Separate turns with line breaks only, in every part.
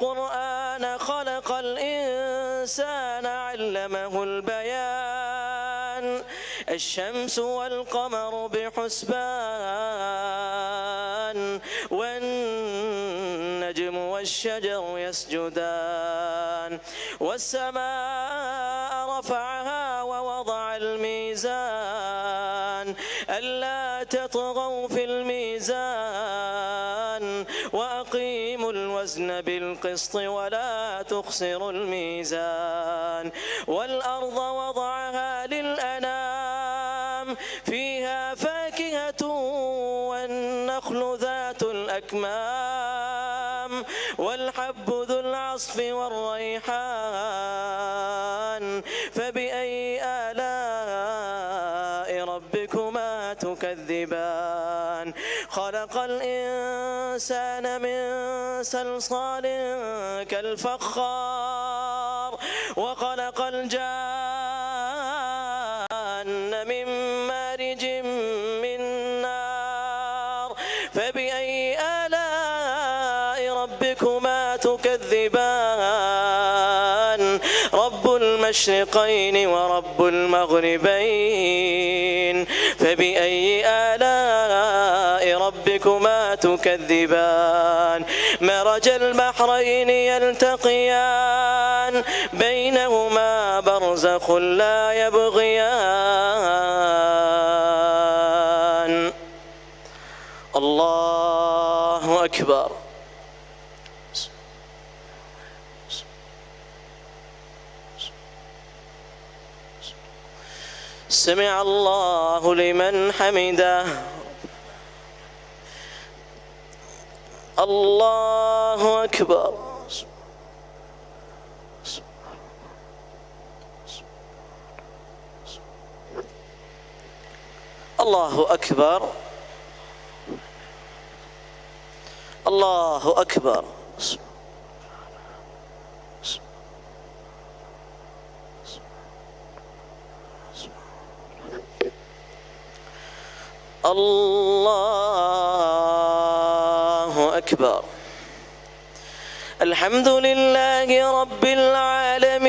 القرآن خلق الإنسان علمه البيان الشمس والقمر بحسبان والنجم والشجر يسجدان والسماء رفعها ووضع الميزان ألا تطغوا في الميزان وأقيموا الوزن بالقسط ولا تخسروا الميزان والأرض وضعها للأنام فيها فاكهة والنخل ذات الأكمام والحب ذو العصف والريحان فبأي آلاء ربكما تكذبان خلق الإنسان من صلصال كالفخار وخلق الجان من مارج من نار فبأي آلاء ربكما تكذبان رب المشرقين ورب المغربين فبأي آلاء ربكما تكذبان مرج البحرين يلتقيان بينهما برزخ لا يبغيان الله أكبر. سمع الله لمن حمده. الله أكبر. الله أكبر. الله أكبر. الله أكبر. الحمد لله رب العالمين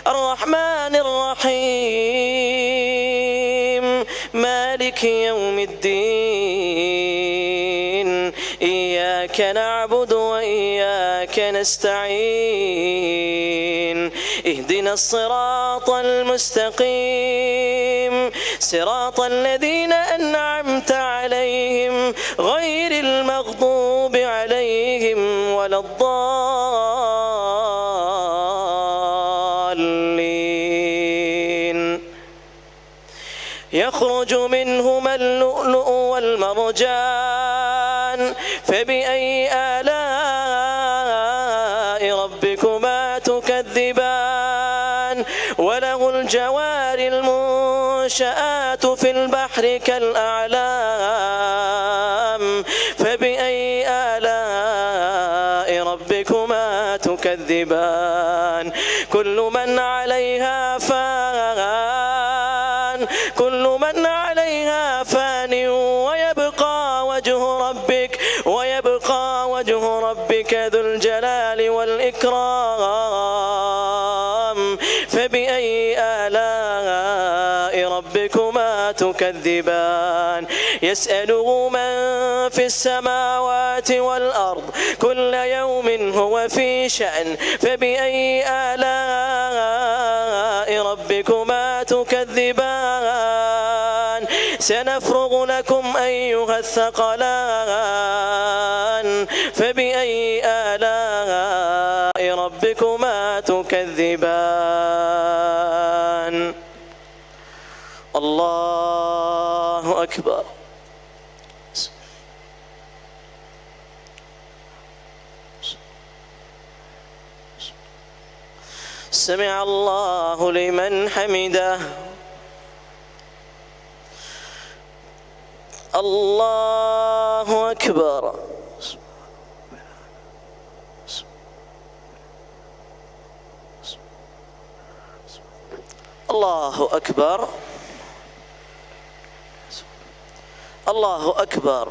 الرحمن الرحيم مالك يوم الدين إياك نعبد وإياك نستعين اهدنا الصراط المستقيم صراط الذين أنعمت عليهم غير المغضوب عليهم ولا الضالين يخرج منهما اللؤلؤ والمرجان فبأي آلاء ربكما تكذبان وله الجوار المنشآت في البحر كالأعلام فبأي آلاء ربكما تكذبان كل من عليها فان كل من عليها فان ويبقى وجه ربك ذو الجلال والإكرام فبأي آلاء ربكما تكذبان يسأله من في السماوات والأرض كل يوم هو في شأن فبأي آلاء ربكما تكذبان سنفرغ لكم أيها الثقلان فبأي آلاء ربكما تكذبان الله أكبر. سمع الله لمن حمده. الله أكبر. الله أكبر. الله أكبر.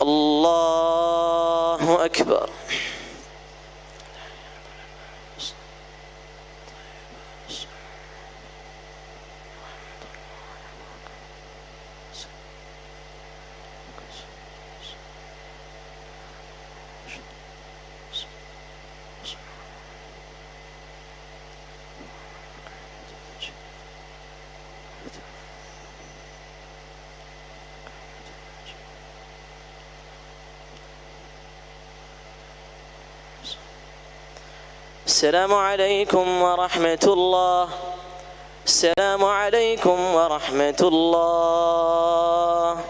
الله أكبر. السلام عليكم ورحمة الله. السلام عليكم ورحمة الله.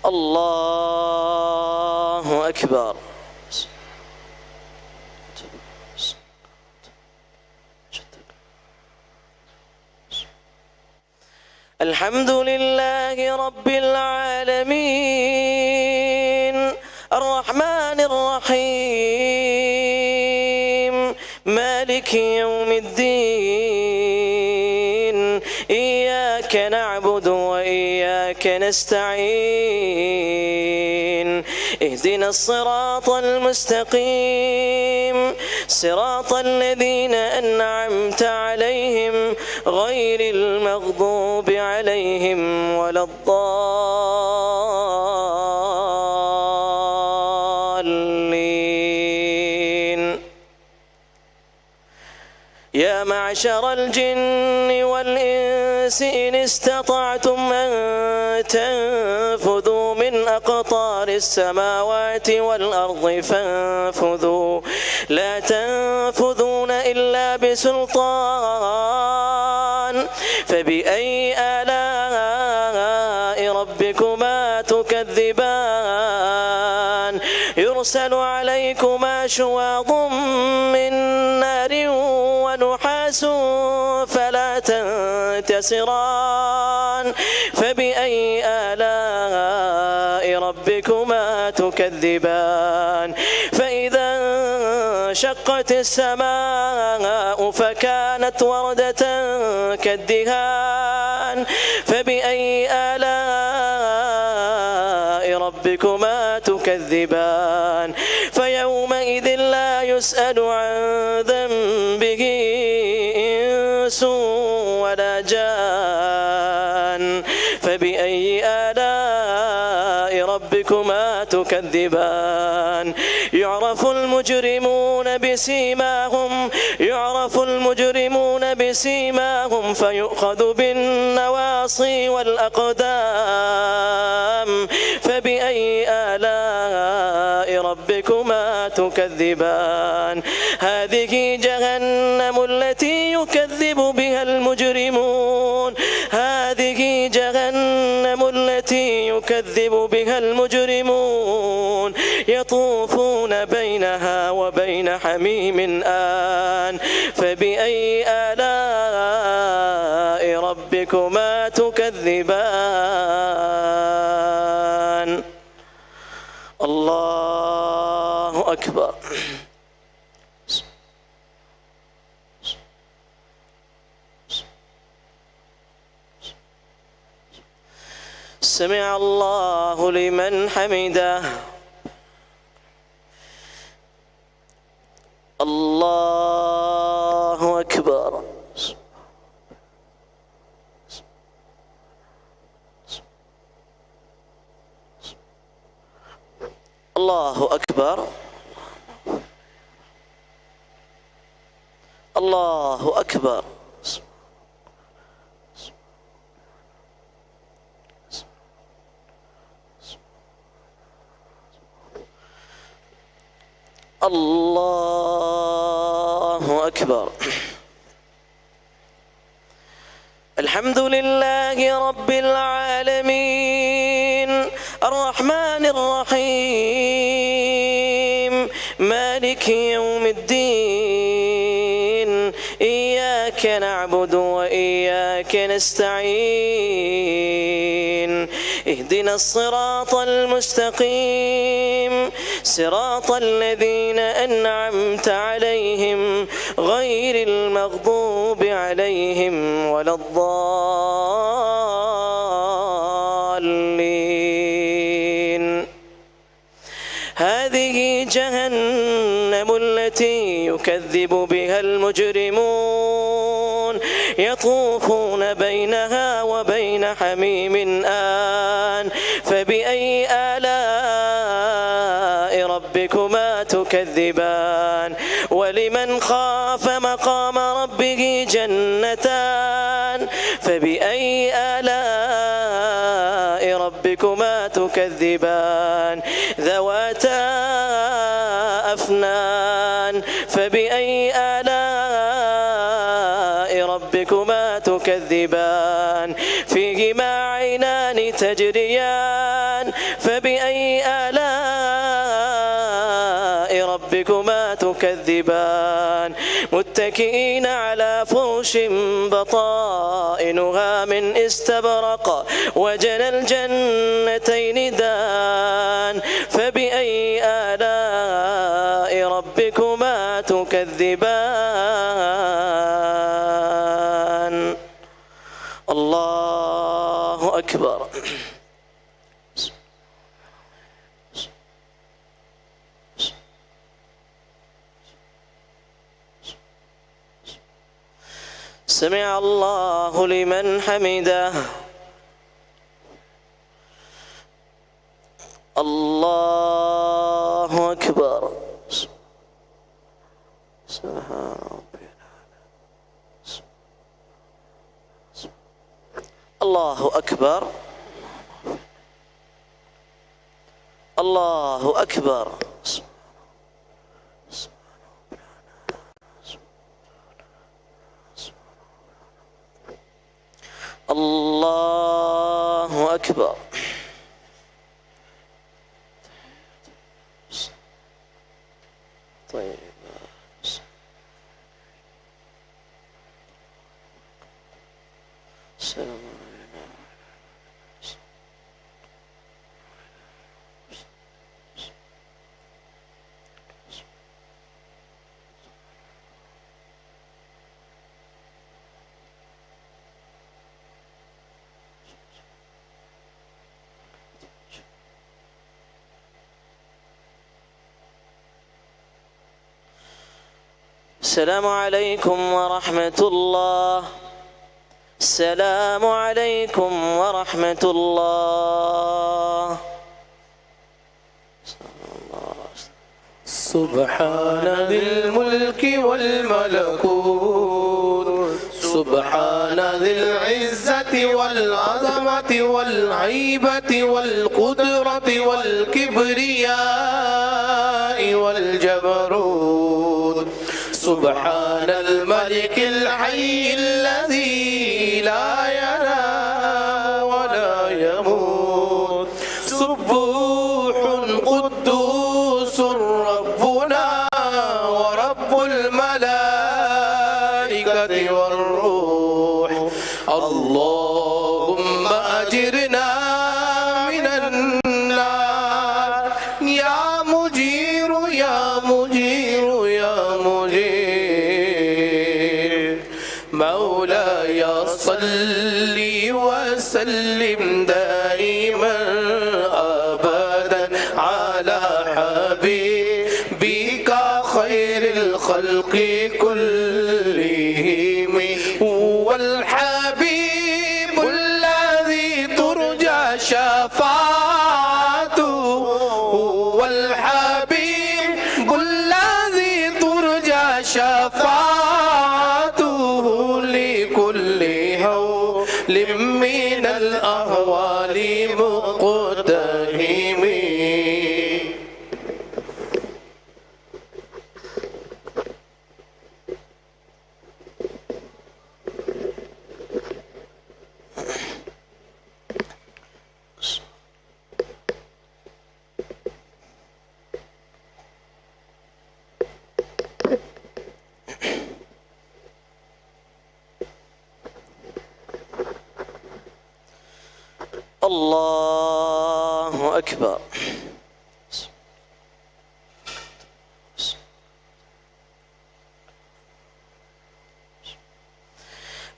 الله أكبر. الحمد لله رب العالمين الرحمن الرحيم مالك يوم الدين إياك نعبد وإياك نستعين اهدنا الصراط المستقيم صراط الذين أنعمت عليهم غير المغضوب عليهم ولا الضالين. يا معشر الجن والإنس إن استطعتم أن تنفذوا من أقطار السماوات والأرض فانفذوا لا تنفذون إلا بسلطان فبأي آلاء ربكما تكذبان يرسل عليكما شواظ من نار ونحاس فلا تنتصران فبأي آلاء ربكما تكذبان فإذا انشقت السماء فكانت وردة كالدهان فبأي آلاء ربكما تكذبان فيومئذ لا يسأل عن ذنبه إنس ولا جان فبأي آلاء ربكما تكذبان يعرف المجرمون بسيماهم فيؤخذ بالنواصي والأقدام فبأي آلاء ربكما تكذبان هذه جهنم التي يكذب بها المجرمون هذه جهنم التي يكذب بها المجرمون يطوفون بينها وبين حميم آن فبأي آلاء ربكما تكذبان. الله أكبر. سمع الله لمن حمده. الله أكبر. الله أكبر. الله أكبر. الله أكبر. الحمد لله رب العالمين الرحمن الرحيم مالك يوم الدين إياك نعبد وإياك نستعين اهدنا الصراط المستقيم صراط الذين أنعمت عليهم غير المغضوب عليهم ولا الضالين. هذه جهنم التي يكذب بها المجرمون يطوفون بينها وبين حميم آن فبأي آلاء ربكما تكذبان ولمن خاف مقام ربه جنتان فبأي آلاء ربكما تكذبان ذواتا أفنان فبأي آلاء ربكما تكذبان فيهما عينان تجريان فبأي آلاء ربكما تكذبان متكئين على فرش بطائنها من استبرق وجنى الجنتين دان فبأي آلاء ربكما تكذبان. الله أكبر. سمع الله لمن حمده. الله أكبر. سبحان ربي. الله أكبر. الله أكبر. الله أكبر. طيب السلام عليكم. السلام عليكم ورحمة الله. السلام عليكم ورحمة الله.
سبحان ذي الملك والملكوت سبحان ذي العزة والعظمة والهيبة والقدرة والكبرياء والجبروت سبحان الملك الحي الذي لا ينام ولا يموت سبوح قدوس ربنا ورب الملائكة والروح اللهم أجرنا من النار يا مجير يا مجير يا مجير مولاي صل وسلم دائما أبدا على حبيبك خير الخلق كلهم والحبيب الذي ترجى شفاعته والحبيب الذي ترجى شفاعته لكل هول من الأهوال مقتهم.
الله أكبر.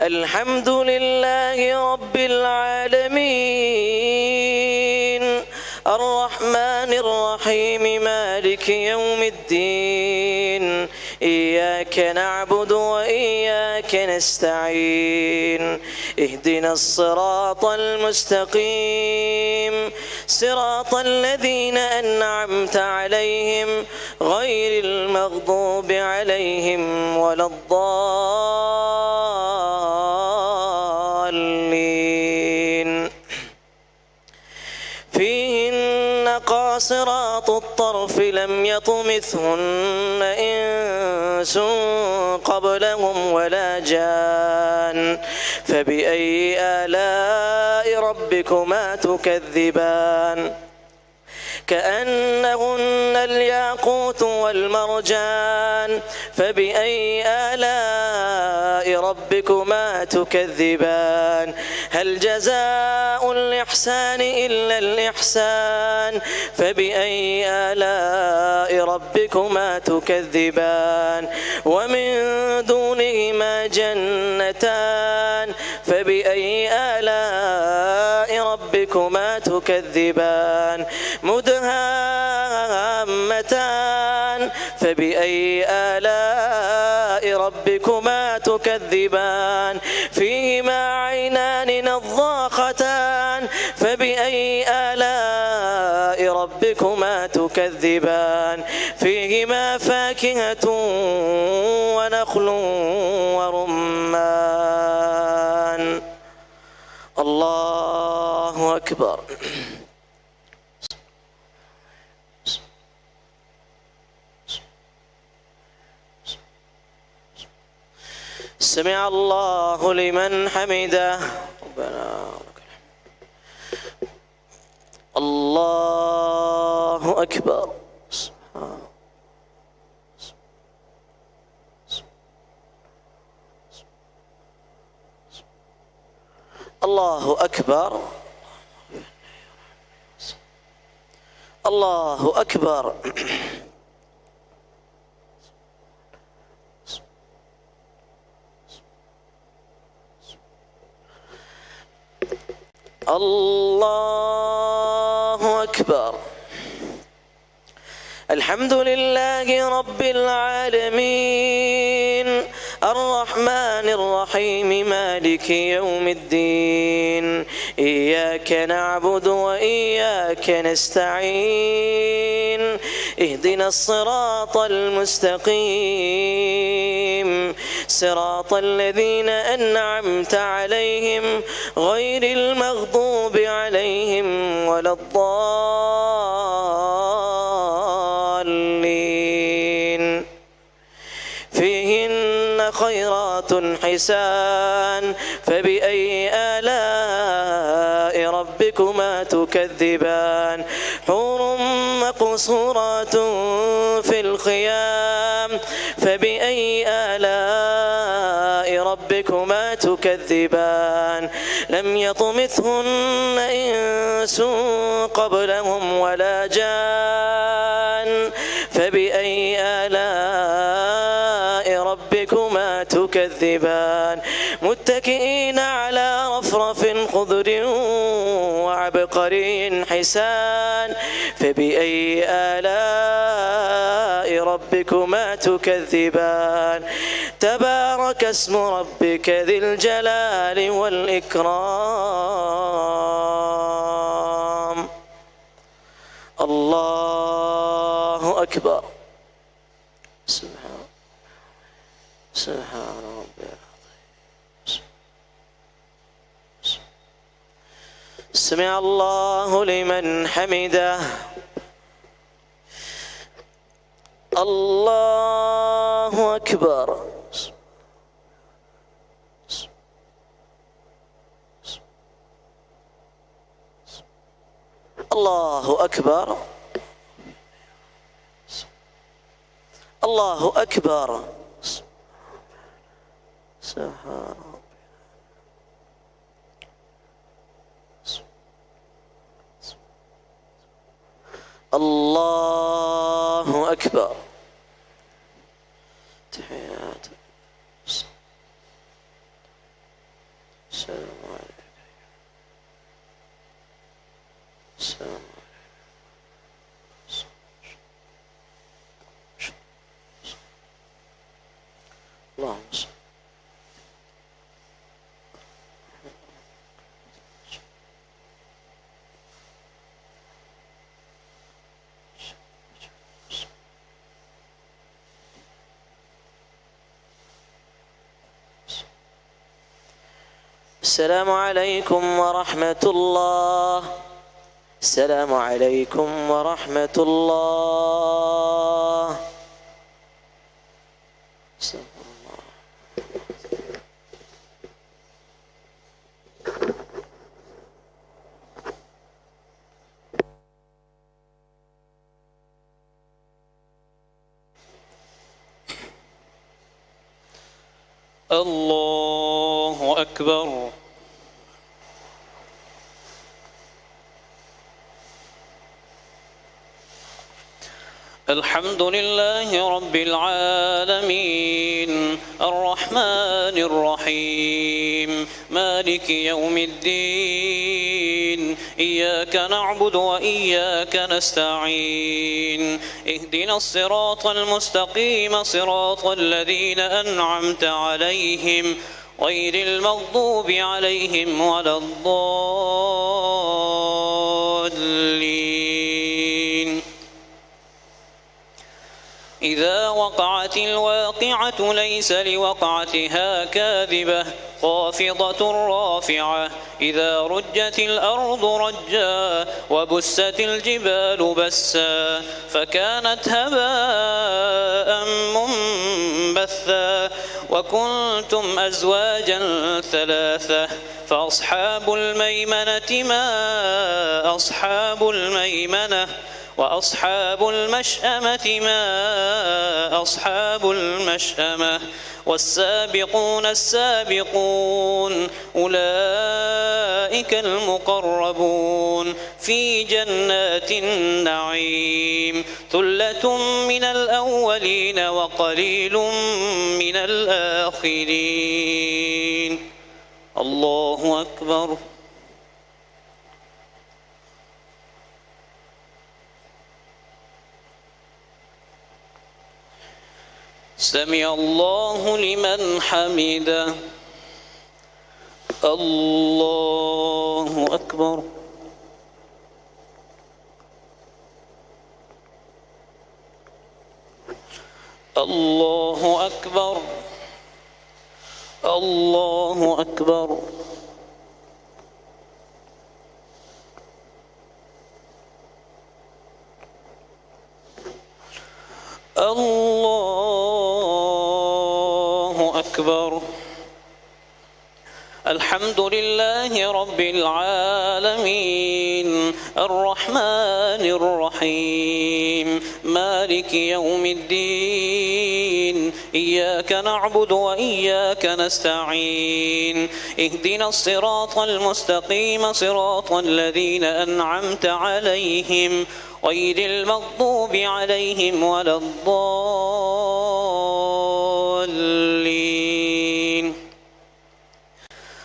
الحمد لله رب العالمين الرحمن الرحيم مالك يوم الدين إياك نعبد وإياك نستعين اهدنا الصراط المستقيم صراط الذين أنعمت عليهم غير المغضوب عليهم ولا الضالين. فيهن قاصرات الطرف لم يطمثهن إنس قبلهم ولا جان فبأي آلاء ربكما تكذبان كأنهن الياقوت والمرجان فبأي آلاء ربكما تكذبان هل جزاء الإحسان إلا الإحسان فبأي آلاء ربكما تكذبان ومن دونهما جنتان فبأي آلاء ربكما تكذبان مدهامتان فبأي آلاء ربكما تكذبان فيهما عينان نضاختان فبأي آلاء ربكما تكذبان فيهما فاكهة ونخل ورمان. الله أكبر. سمع الله لمن حمده ربنا لك الحمد. الله أكبر. الله أكبر. الله أكبر. الله أكبر. الحمد لله رب العالمين الرحمن الرحيم مالك يوم الدين إياك نعبد وإياك نستعين اهدنا الصراط المستقيم صراط الذين أنعمت عليهم غير المغضوب عليهم ولا الضالين. فيهن خيرات حسان فبأي آلاء ربكما تكذبان حور مقصورات في الخيام فبأي آلاء ربكما تكذبان لم يطمثهن إنس قبلهم ولا جان فبأي آلاء ربكما تكذبان متكئين على رفرف خضر وعبقري حسان فبأي آلاء ربكما تكذبان تبارك اسم ربك ذي الجلال والإكرام. الله أكبر. سبحان ربي العظيم. سمع الله لمن حمده. الله أكبر. الله أكبر. الله أكبر. سبحان ربي. الله أكبر. تحيات السلام عليكم. السلام اللهم صل. السلام عليكم ورحمة الله. السلام عليكم ورحمة الله. استغفر الله.
الله أكبر. الحمد لله رب العالمين الرحمن الرحيم مالك يوم الدين إياك نعبد وإياك نستعين اهدنا الصراط المستقيم صراط الذين أنعمت عليهم غير المغضوب عليهم ولا الضالين. إذا وقعت الواقعة ليس لوقعتها كاذبة خافضة رافعة إذا رجت الأرض رجا وبست الجبال بسا فكانت هباء منبثا وكنتم أزواجا ثلاثة فأصحاب الميمنة ما أصحاب الميمنة وأصحاب المشأمة ما أصحاب المشأمة والسابقون السابقون أولئك المقربون في جنات النعيم ثلة من الأولين وقليل من الآخرين. الله أكبر. سمع الله لمن حمده. الله أكبر. الله أكبر. الله أكبر. الله أكبر. الحمد لله رب العالمين الرحمن الرحيم مالك يوم الدين إياك نعبد وإياك نستعين اهدنا الصراط المستقيم صراط الذين أنعمت عليهم غير المغضوب عليهم ولا الضالين.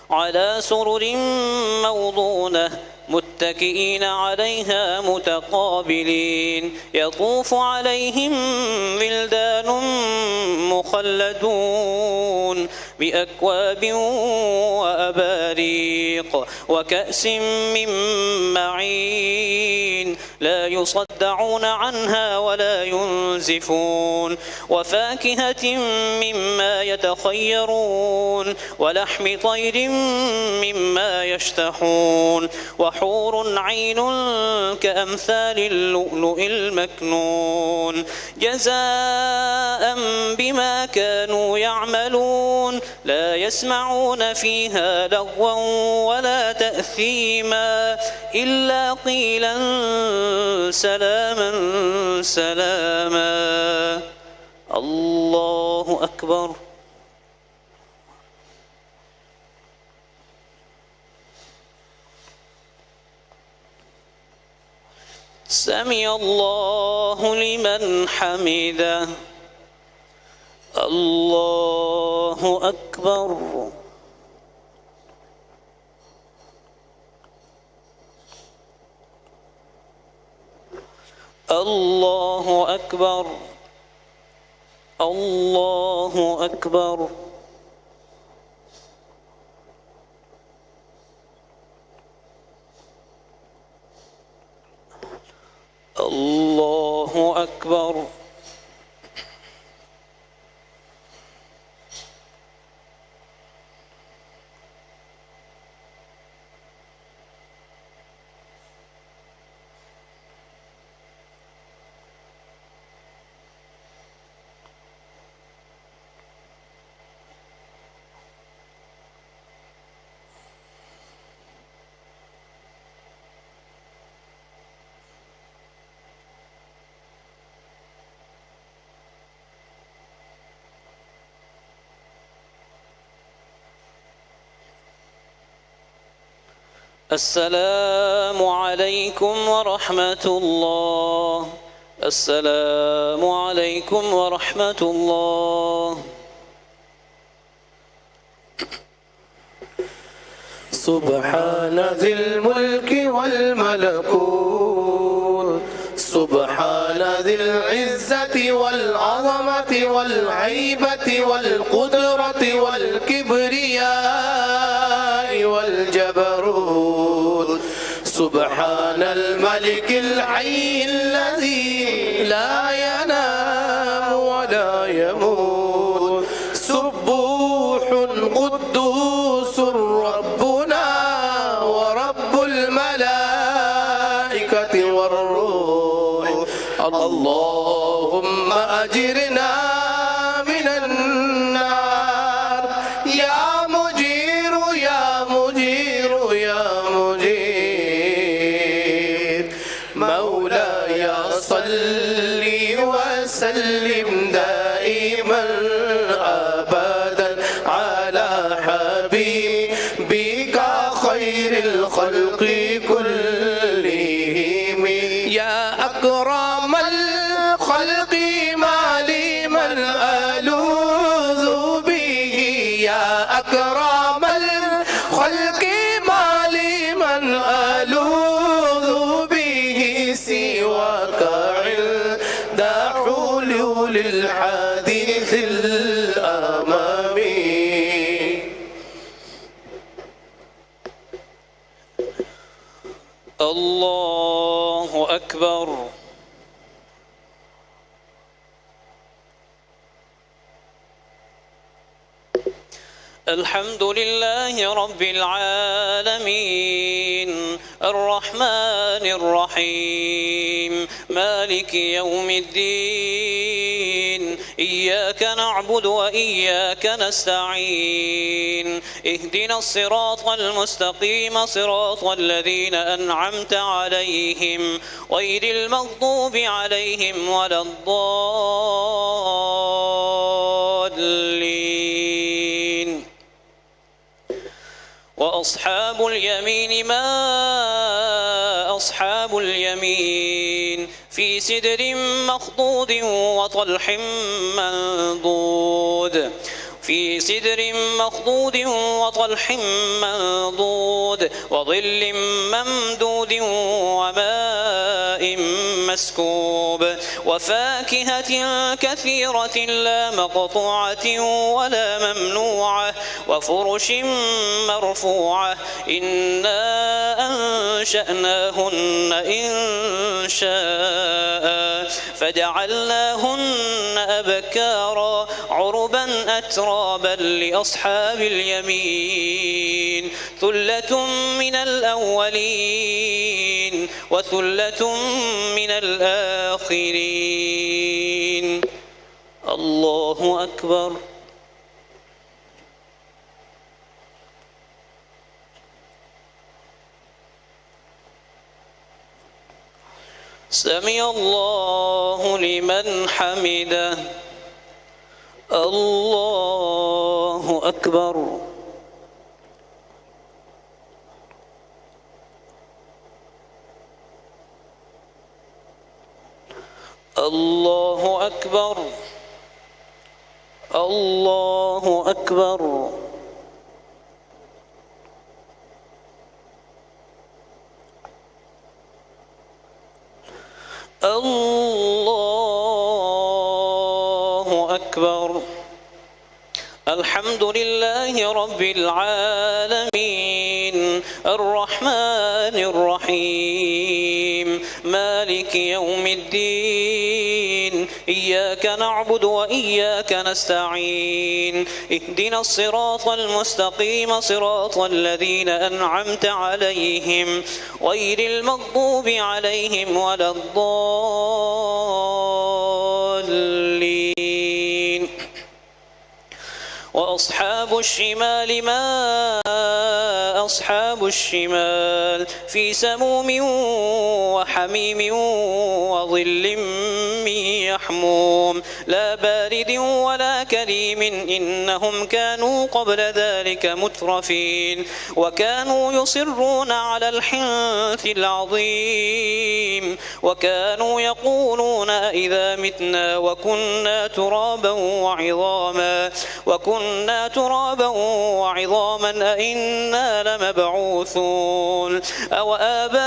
على سرر موضونة متكئين عليها متقابلين يطوف عليهم ولدان مخلدون بأكواب وأباريق وكأس من معين لا يصدعون عنها ولا ينزفون وفاكهة مما يتخيرون ولحم طير مما يشتهون وحور عين كأمثال اللؤلؤ المكنون جزاء بما كانوا يعملون لا يسمعون فيها لغوا ولا تأثيما إلا قيلا سلاما سلاما. الله أكبر. سمع الله لمن حمده. الله أكبر. الله أكبر. الله أكبر. الله أكبر. السلام عليكم ورحمة الله. السلام عليكم ورحمة الله.
سبحان ذي الملك والملكوت، سبحان ذي العزة والعظمة والهيبة والقدرة والكبرياء والجبروت. سبحان الملك الحي الذي لا ينام ولا يموت. سبوح قدوس ربنا ورب الملائكة والروح. اللهم أجرنا من النار يا مجير يا مجير يا مجير. مولاي صل وسلم دائما أبدا على حبيبك خير الخلق كلهم. يا أكرم الخلق ما لي من ألوذ به. يا أكرم الخلق ما لي من ألوذ به سواك عند حلول الحديث الأمامي.
الله أكبر. الحمد لله رب العالمين الرحمن الرحيم مالك يوم الدين. إياك نعبد وإياك نستعين. اهدنا الصراط المستقيم صراط الذين أنعمت عليهم غير المغضوب عليهم ولا الضالين. وأصحاب اليمين ما أصحاب اليمين في سدر مخضود وطلح منضود. في سدر مخضود وطلح منضود وظل ممدود وماء مسكوب وفاكهة كثيرة لا مقطوعة ولا ممنوعة وفرش مرفوعة. إنا أنشأناهن إن شاء فجعلناهن أبكارا عربا أترابا لأصحاب اليمين. ثلة من الأولين وثلة من الآخرين. الله أكبر. سمع الله لمن حمده. الله أكبر. الله أكبر الله أكبر الله أكبر. الحمد لله رب العالمين الرحمن الرحيم مالك يوم الدين إياك نعبد وإياك نستعين اهدنا الصراط المستقيم صراط الذين أنعمت عليهم غير المغضوب عليهم ولا الضالين. وأصحاب الشمال ما أصحاب الشمال في سموم وحميم وظل من يحموم لا بارد ولا كريم إنهم كانوا قبل ذلك مترفين وكانوا يصرون على الحنث العظيم وكانوا يقولون إذا متنا وكنا ترابا وعظاما أئنا لمبعوثون أو آباؤنا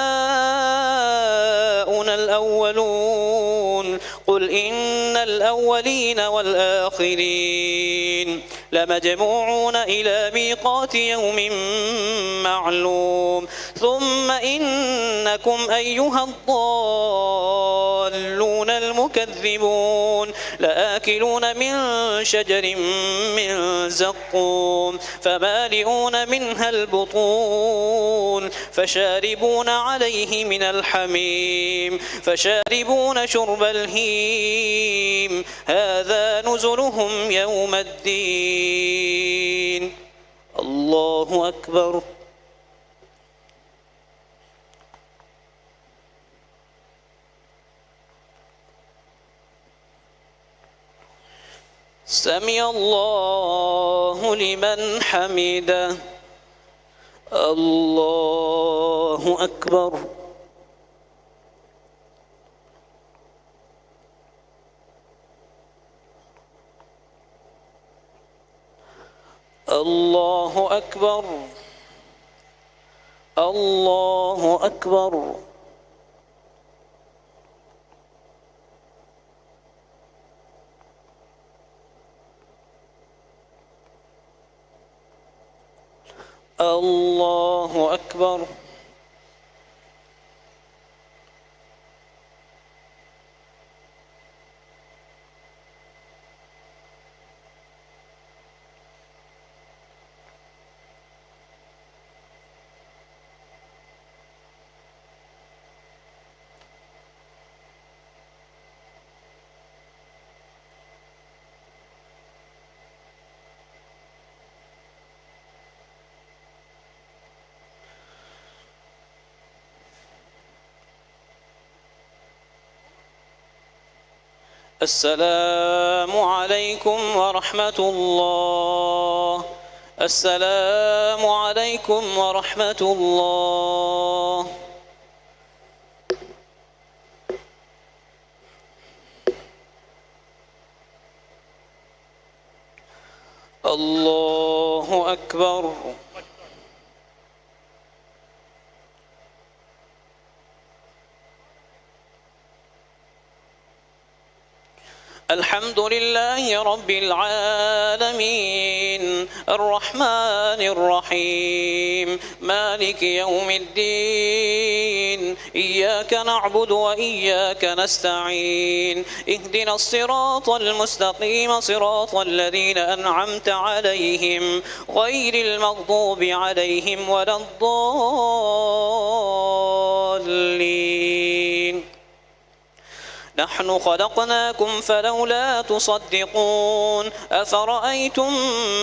الأولون قل إن الأولين والآخرين لمجموعون إلى ميقات يوم معلوم ثم إنكم أيها الضالون المكذبون لآكلون من شجر من زقوم فمالئون منها البطون فشاربون عليه من الحميم فشاربون شرب الهيم هذا نزلهم يوم الدين. الله أكبر. سمع الله لمن حمده. الله أكبر. الله أكبر. الله أكبر. الله أكبر. السلام عليكم ورحمة الله. السلام عليكم ورحمة الله. الله أكبر. الحمد لله رب العالمين الرحمن الرحيم مالك يوم الدين إياك نعبد وإياك نستعين اهدنا الصراط المستقيم صراط الذين أنعمت عليهم غير المغضوب عليهم ولا الضالين. نحن خلقناكم فلولا تصدقون أفرأيتم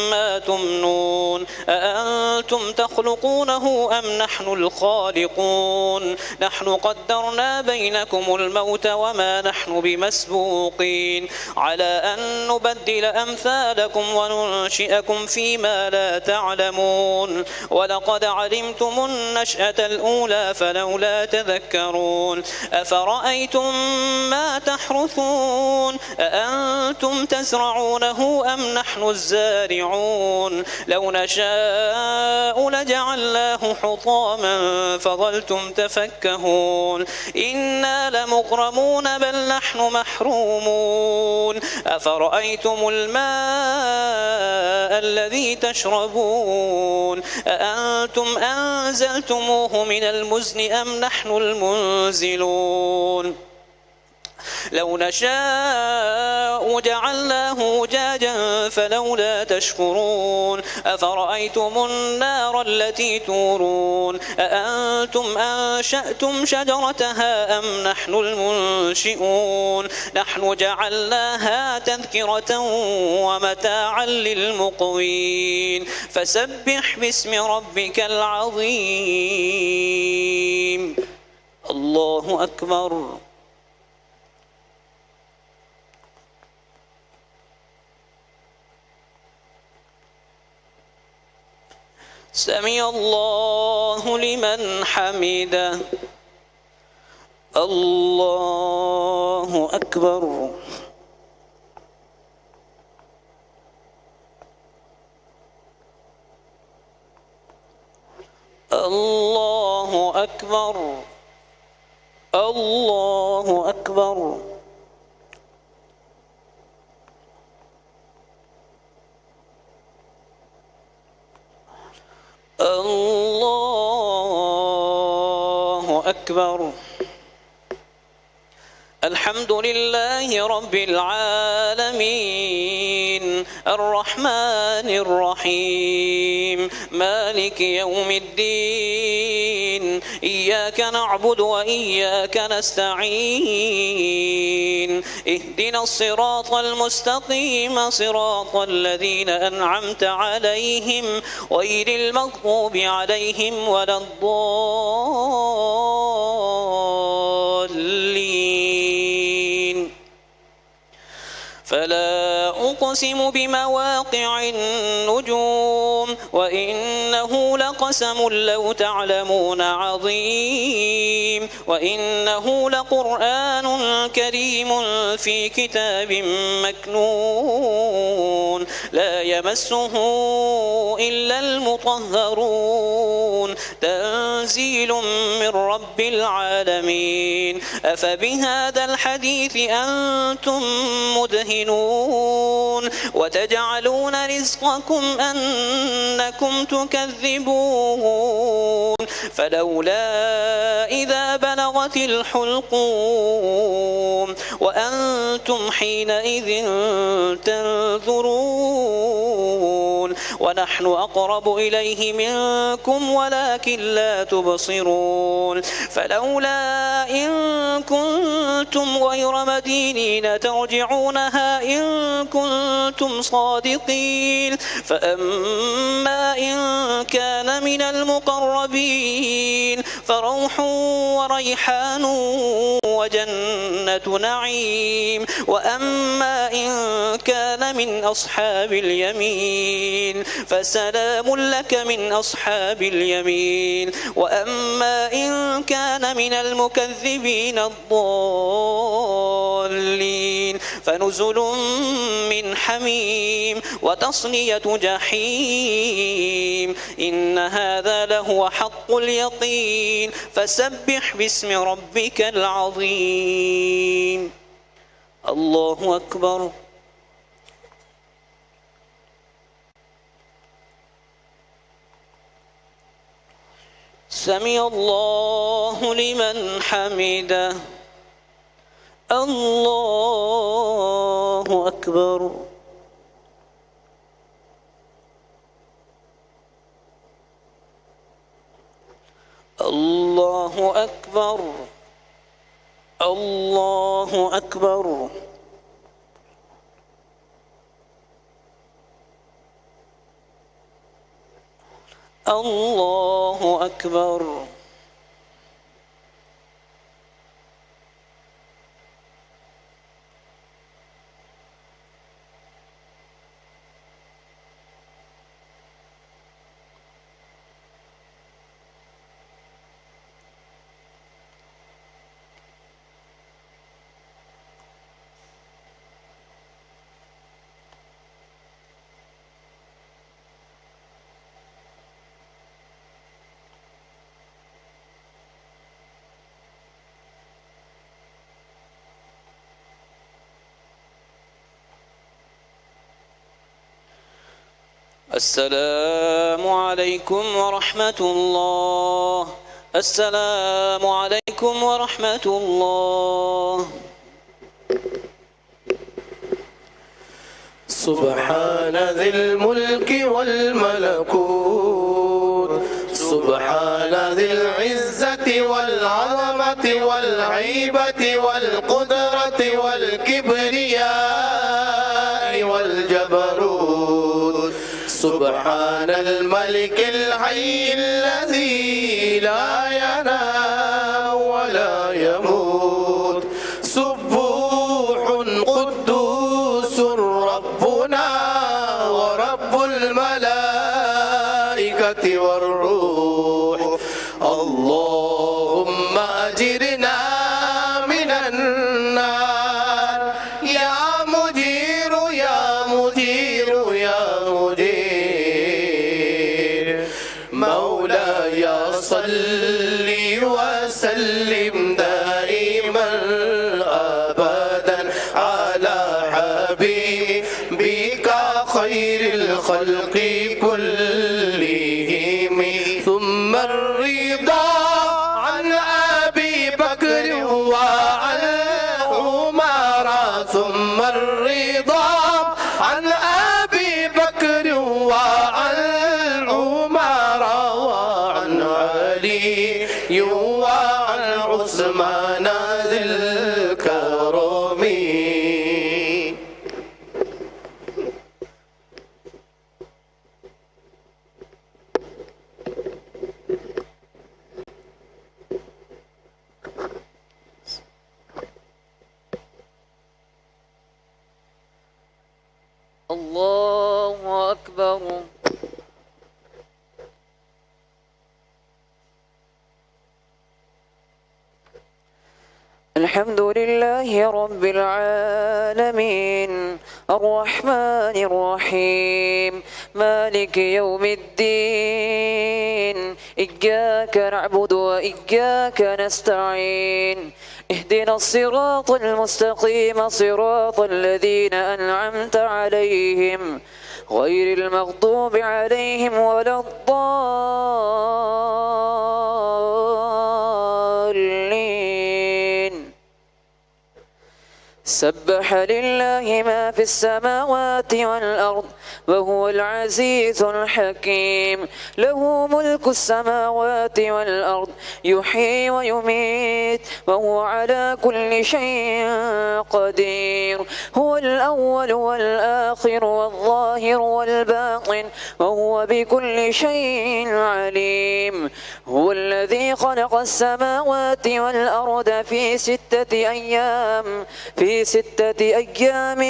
ما تمنون أأنتم تخلقونه أم نحن الخالقون نحن قدرنا بينكم الموت وما نحن بمسبوقين على أن نبدل أمثالكم وننشئكم فيما لا تعلمون ولقد علمتم النشأة الأولى فلولا تذكرون أفرأيتم ما فيما تحرثون أأنتم تزرعونه أم نحن الزارعون لو نشاء لجعلناه حطاما فظلتم تفكهون إنا لمغرمون بل نحن محرومون أفرأيتم الماء الذي تشربون أأنتم أنزلتموه من المزن أم نحن المنزلون لو نشاء جعلناه أجاجا فلولا تشكرون أفرأيتم النار التي تورون أأنتم أنشأتم شجرتها أم نحن المنشئون نحن جعلناها تذكرة ومتاعا للمقوين فسبح باسم ربك العظيم الله أكبر سمع الله لمن حمده الله أكبر الله أكبر الله أكبر الله أكبر الحمد لله رب العالمين الرحمن الرحيم مالك يوم الدين إياك نعبد وإياك نستعين اهدنا الصراط المستقيم صراط الذين أنعمت عليهم غير المغضوب عليهم ولا الضالين فلا أقسم بمواقع النجوم وإنه لقسم لو تعلمون عظيم وإنه لقرآن كريم في كتاب مكنون لا يمسه إلا المطهرون تنزيل من رب العالمين أفبهذا الحديث أنتم مدهنون وتجعلون رزقكم أنكم تكذبون فلولا إذا بلغت الحلقوم وأنتم حينئذ تنظرون ونحن أقرب إليه منكم ولكن لا تبصرون فلولا إن كنتم غير مدينين ترجعونها إن كنتم صادقين فأما إن كان من المقربين فروح وريحان وجنة نعيم وأما إن كان من أصحاب اليمين فسلام لك من أصحاب اليمين وأما إن كان من المكذبين الضالين فنزل من حميم وتصلية جحيم إن هذا لهو حق اليقين فسبح باسم ربك العظيم الله أكبر سمع الله لمن حمده الله أكبر الله أكبر الله أكبر الله أكبر السلام عليكم ورحمة الله. السلام عليكم ورحمة الله.
سبحان ذي الملك والملكوت، سبحان ذي العزة والعظمة والهيبة والقدرة والكبرياء والجبروت، سبحان الملك الحي الذي لا ينام ولا يموت، سبوح قدوس ربنا ورب الملائكة والروح. اللهم أجرنا من النار يا مجير يا مجير يا مجير. مولاي صل وسلم دائما أبدا على حبيبك خير الخلق كلهم. ثم الرضا عن أبي بكر وعن عمر، ثم الرضا عن أبي بكر وعن عمر وعن علي وعن عثمان ذي الكرم.
الله أكبر. الحمد لله رب العالمين الرحمن الرحيم مالك يوم الدين. إياك نعبد وإياك نستعين. اهدنا الصراط المستقيم صراط الذين أنعمت عليهم غير المغضوب عليهم ولا الضالين. سبح لله ما في السماوات والأرض وهو العزيز الحكيم. له ملك السماوات والأرض يحيي ويميت وهو على كل شيء قدير. هو الأول والآخر والظاهر والباطن وهو بكل شيء عليم. هو الذي خلق السماوات والأرض في ستة أيام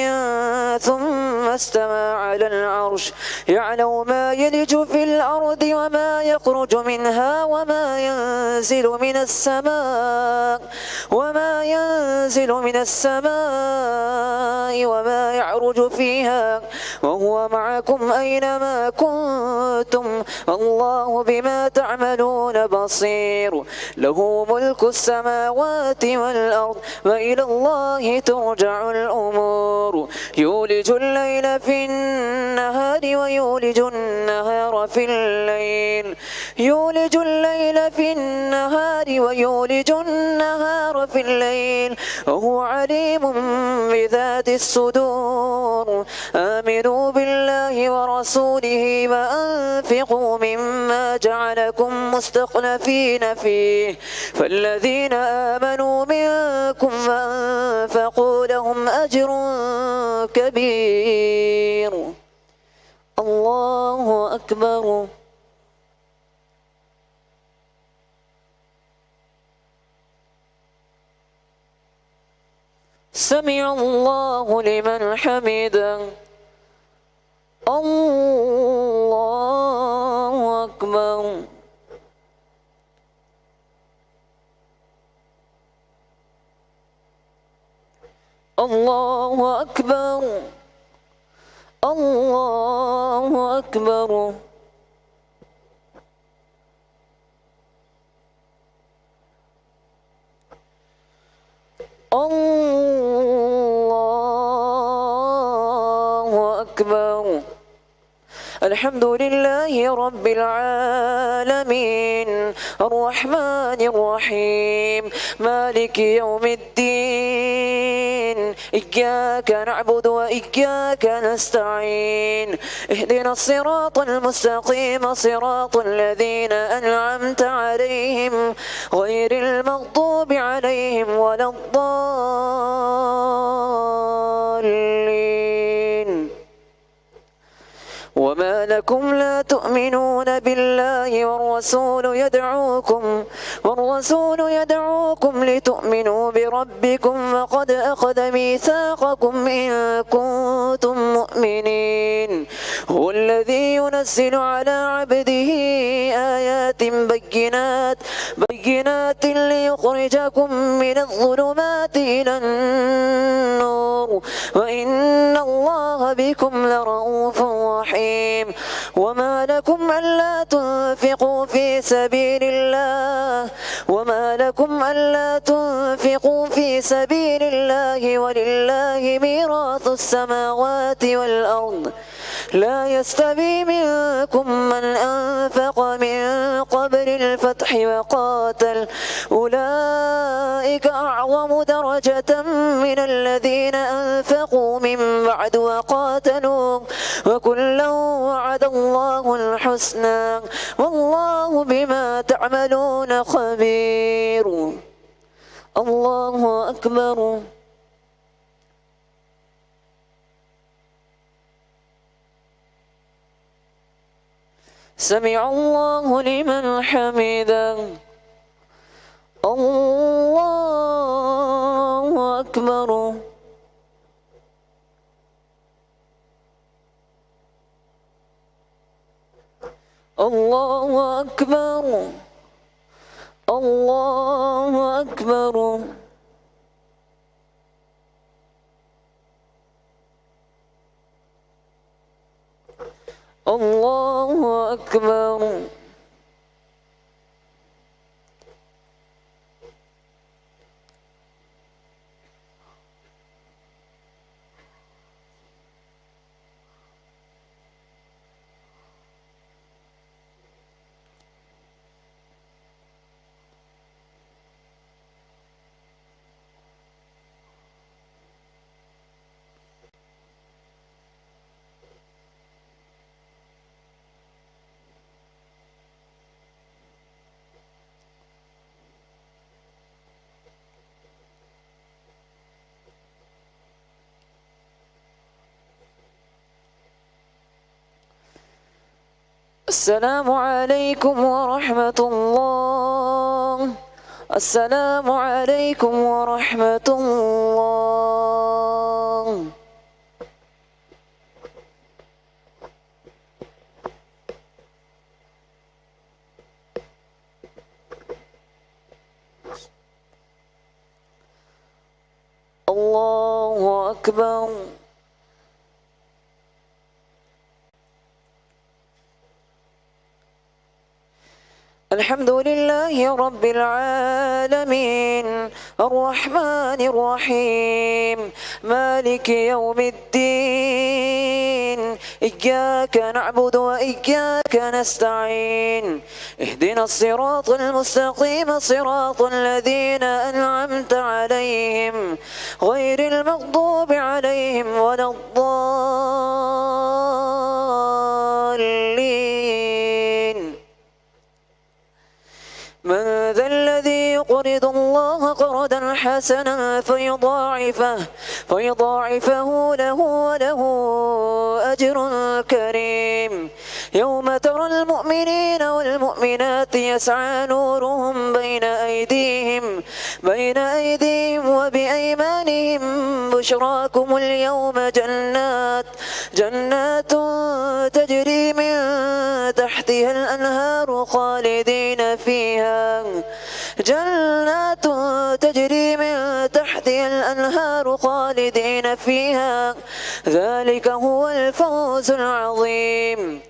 ثم استوى على العرش. يعلم ما يلج في الأرض وما يخرج منها وما ينزل من السماء وما يعرج فيها وهو معكم أينما كنتم والله بما تعملون بصير. له ملك السماوات والأرض وإلى الله ترجع الأمور. يولج الليل في النهار ويولج النهار في الليل وهو عليم بذات الصدور. آمنوا بالله ورسوله وأنفقوا مما جعلكم مستخلفين فيه فالذين آمنوا منكم وأنفقوا لهم أجر كبير. الله أكبر. سمع الله لمن حمده. الله أكبر. الله أكبر. الله أكبر. الله أكبر. الحمد لله رب العالمين الرحمن الرحيم مالك يوم الدين إياك نعبد وإياك نستعين اهدنا الصراط المستقيم صراط الذين أنعمت عليهم غير المغضوب عليهم ولا الضالين وما لكم لا تؤمنون بالله والرسول يدعوكم لتؤمنوا بربكم وقد أخذ ميثاقكم إن كنتم مؤمنين هو الذي ينزل على عبده آيات بينات ليخرجكم من الظلمات إلى النور وإن الله بكم لرؤوف رحيم وما لكم ألا تنفقوا في سبيل الله ولله ميراث السماوات والأرض لا يستوي منكم من أنفق من قبل الفتح وقاتل أولئك أعظم درجة من الذين أنفقوا من بعد وقاتلوا وكلا وعد الله الحسنى والله بما تعملون خبير الله أكبر سمع الله لمن حمده الله أكبر الله أكبر الله أكبر الله أكبر السلام عليكم ورحمة الله السلام عليكم ورحمة الله الله أكبر الحمد لله رب العالمين الرحمن الرحيم مالك يوم الدين إياك نعبد وإياك نستعين اهدنا الصراط المستقيم صراط الذين أنعمت عليهم غير المغضوب عليهم ولا الضالين من ذا الذي يقرض الله قرضا حسنا فيضاعفه له وله أجر كريم يوم ترى المؤمنين والمؤمنات يسعى نورهم بين أيديهم وبأيمانهم بشراكم اليوم جنات تجري من تحتها الأنهار خالدين فيها ذلك هو الفوز العظيم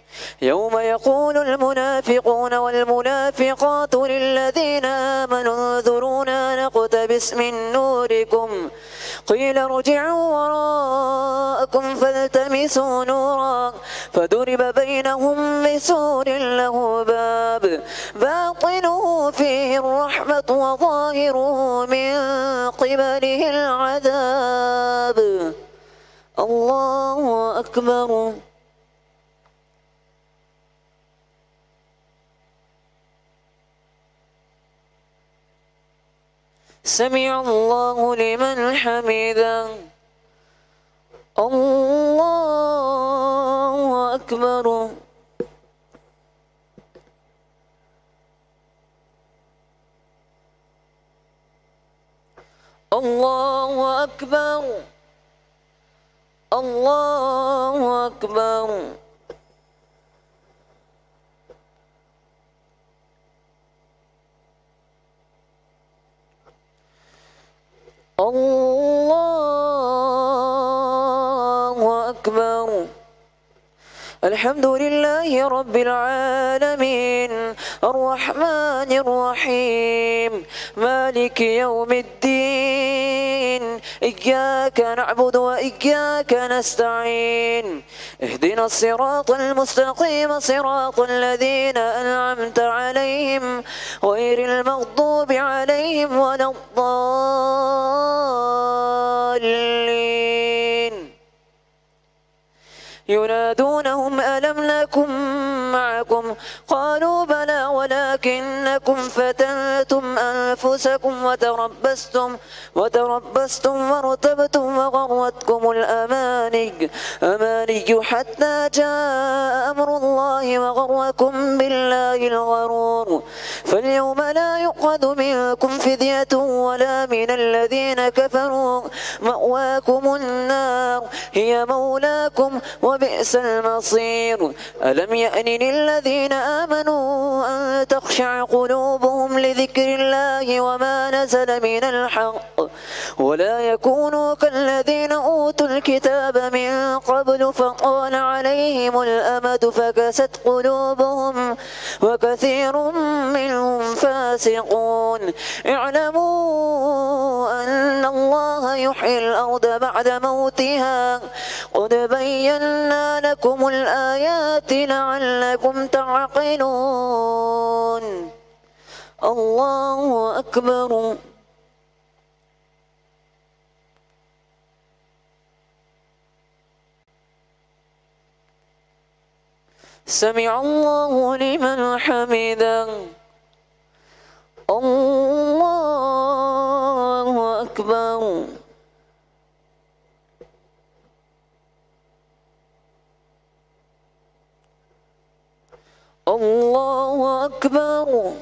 يوم يقول المنافقون والمنافقات للذين آمنوا انظرونا نقتبس من نوركم قيل ارجعوا وراءكم فالتمسوا نورا فضرب بينهم بسور له باب باطنه فيه الرحمة وظاهره من قبله العذاب. الله أكبر. سمع الله لمن حمده. الله أكبر. الله أكبر. الله أكبر. الله أكبر. الحمد لله رب العالمين الرحمن الرحيم مالك يوم الدين إياك نعبد وإياك نستعين اهدنا الصراط المستقيم صراط الذين أنعمت عليهم غير المغضوب عليهم ولا الضالين. ينادونهم ألم نكن معكم قالوا بلى ولكنكم فتنتم أنفسكم وتربستم وارتبتم وغرتكم الأماني حتى جاء أمر الله وغركم بالله الغرور. فاليوم لا يؤخذ منكم فدية ولا من الذين كفروا مأواكم النار هي مولاكم وبئس المصير. ألم يأن للذين آمنوا أن تخشع قلوبهم لذكر الله وما نزل من الحق ولا يكونوا كالذين أوتوا الكتاب من قبل فطال عليهم الأمد فكست قلوبهم وكثير منهم فاسقون. اعلموا أن الله يحيي الأرض بعد موتها قد بينا لكم الآيات لعلكم تعقلون. الله أكبر. سمع الله لمن حمده. الله أكبر. الله أكبر.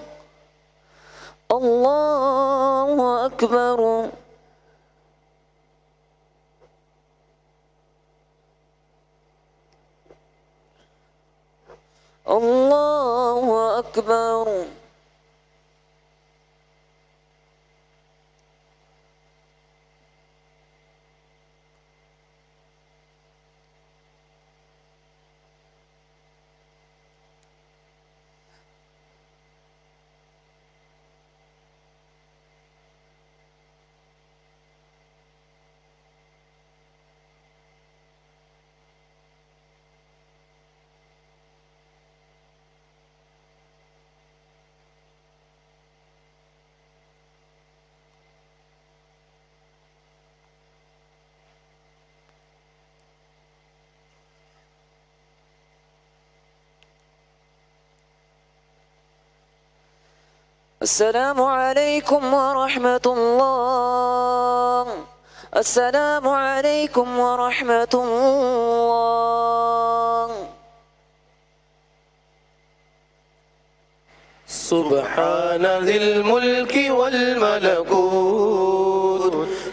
الله أكبر. الله أكبر. السلام عليكم ورحمة الله. السلام عليكم ورحمة الله.
سبحان ذي الملك والملكوت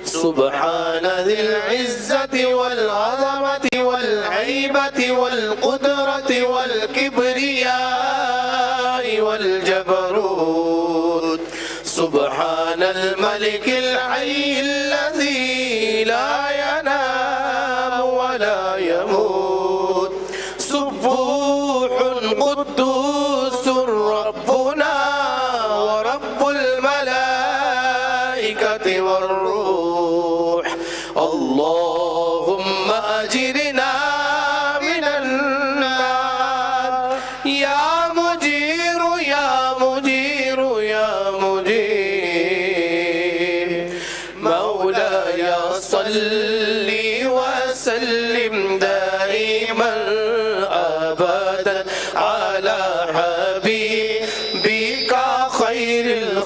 سبحان ذي العزة والعظمة والهيبة والقدرة والكبرياء والجبروت سبحان الملك الحي الذي لا ينام ولا يموت سبوح قدوس ربنا ورب الملائكة والروح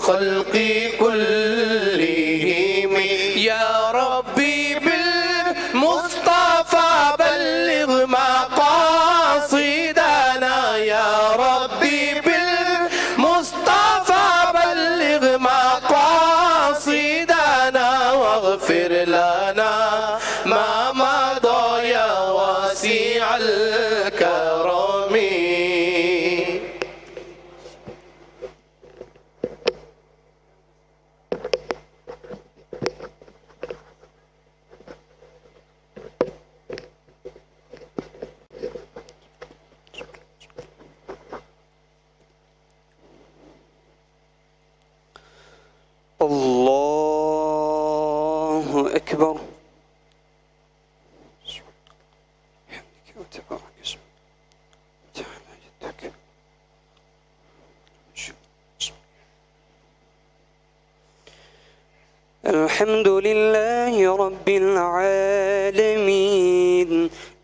الخلق كلهم يا ربي بالمصطفى بلغ مقاصدنا يا ربي بالمصطفى بلغ مقاصدنا واغفر لنا ما مضى يا واسع الكرم.
الله أكبر. بحمدك وتبارك اسمك وتعالى جدك. الحمد لله رب العالمين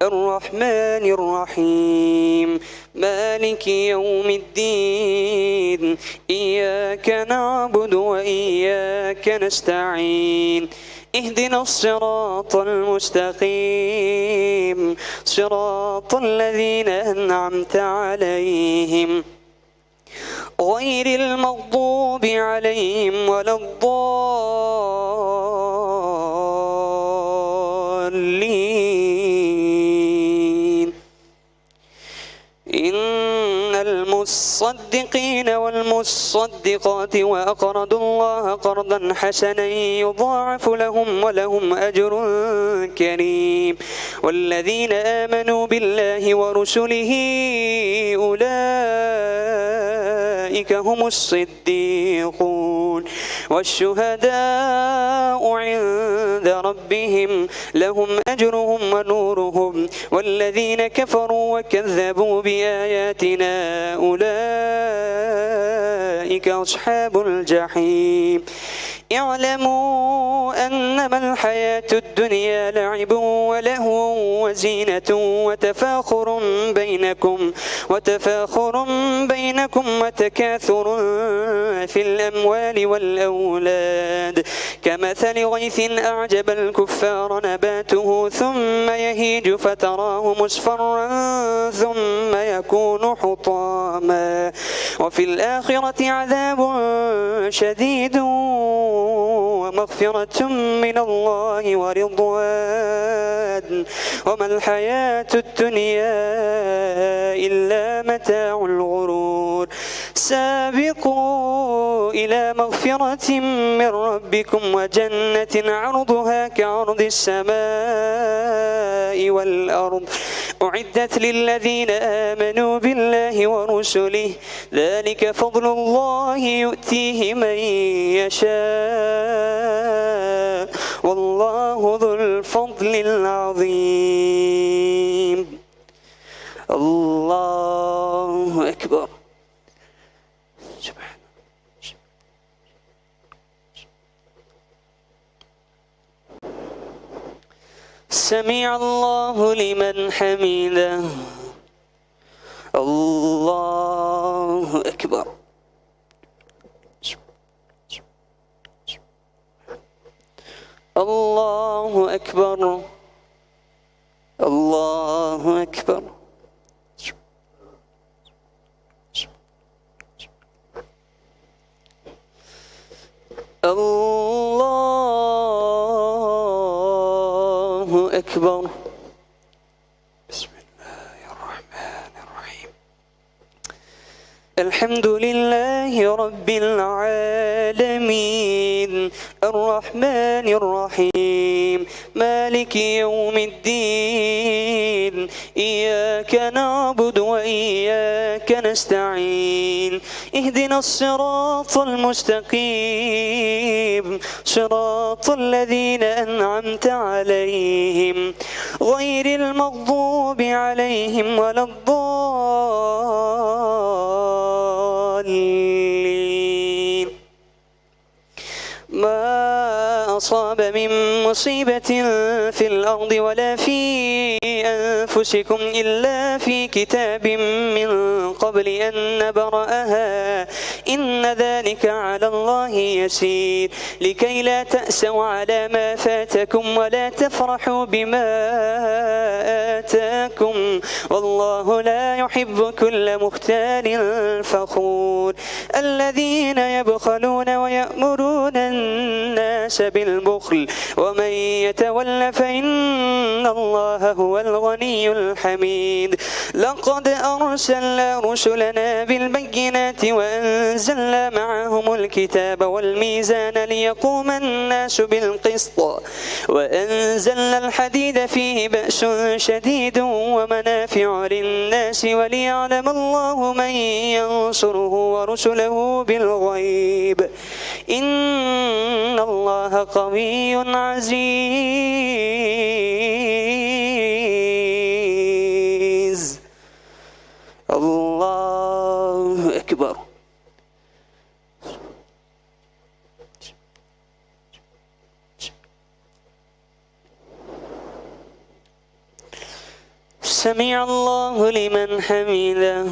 الرحمن الرحيم مالك يوم الدين إياك نعبد وإياك نستعين اهدنا الصراط المستقيم صراط الذين أنعمت عليهم غير المغضوب عليهم ولا الضالين. إن المصدقين والمصدقات وأقرضوا الله قرضا حسنا يضاعف لهم ولهم أجر كريم. والذين آمنوا بالله ورسله أولئك هم الصديقون والشهداء عند ربهم لهم أجرهم ونورهم. والذين كفروا وكذبوا بآياتنا أولئك أصحاب الجحيم. اعلموا أنما الحياة الدنيا لعب ولهو وزينة وتفاخر بينكم وتكاثر في الأموال والأولاد كمثل غيث أعجب الكفار نباته ثم يهيج فتراه مصفرا ثم يكون حطاما وفي الآخرة عذاب شديد ومغفرة من الله ورضوان وما الحياة الدنيا إلا متاع الغرور. سابقوا إلى مغفرة من ربكم وجنة عرضها كعرض السماء والأرض أعدت للذين آمنوا بالله ورسله ذلك فضل الله يؤتيه من يشاء والله ذو الفضل العظيم. الله أكبر. سبحان سمع الله لمن حمده. الله أكبر. الله أكبر. الله أكبر. الله أكبر. بسم الله الرحمن الرحيم. الحمد لله رب العالمين الرحمن الرحيم مالك يوم الدين إياك نعبد وإياك نستعين اهدنا الصراط المستقيم صراط الذين أنعمت عليهم غير المغضوب عليهم ولا الضالين. ما أصاب من مصيبة في الأرض ولا في أنفسكم إلا في كتاب من قبل أن نبرأها إن ذلك على الله يسير لكي لا تأسوا على ما فاتكم ولا تفرحوا بما آتاكم والله لا يحب كل مختال فخور الذين يبخلون ويأمرون الناس بالبخل ومن يتول فإن الله هو الغني الحميد لقد أرسلنا رسلنا بالبينات وأنزلنا معهم الكتاب والميزان ليقوم الناس بالقسط وأنزلنا الحديد فيه بأس شديد ومنافع للناس وليعلم الله من ينصره ورسله بالغيب إن الله قوي عزيز الله أكبر سمع الله لمن حمده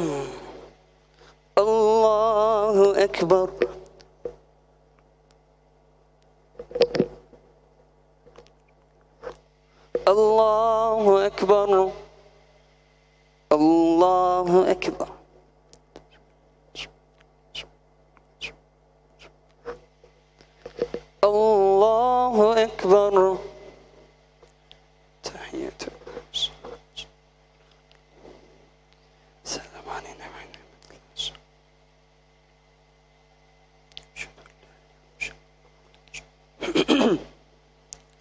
الله أكبر الله أكبر الله أكبر الله أكبر تحية السلام علينا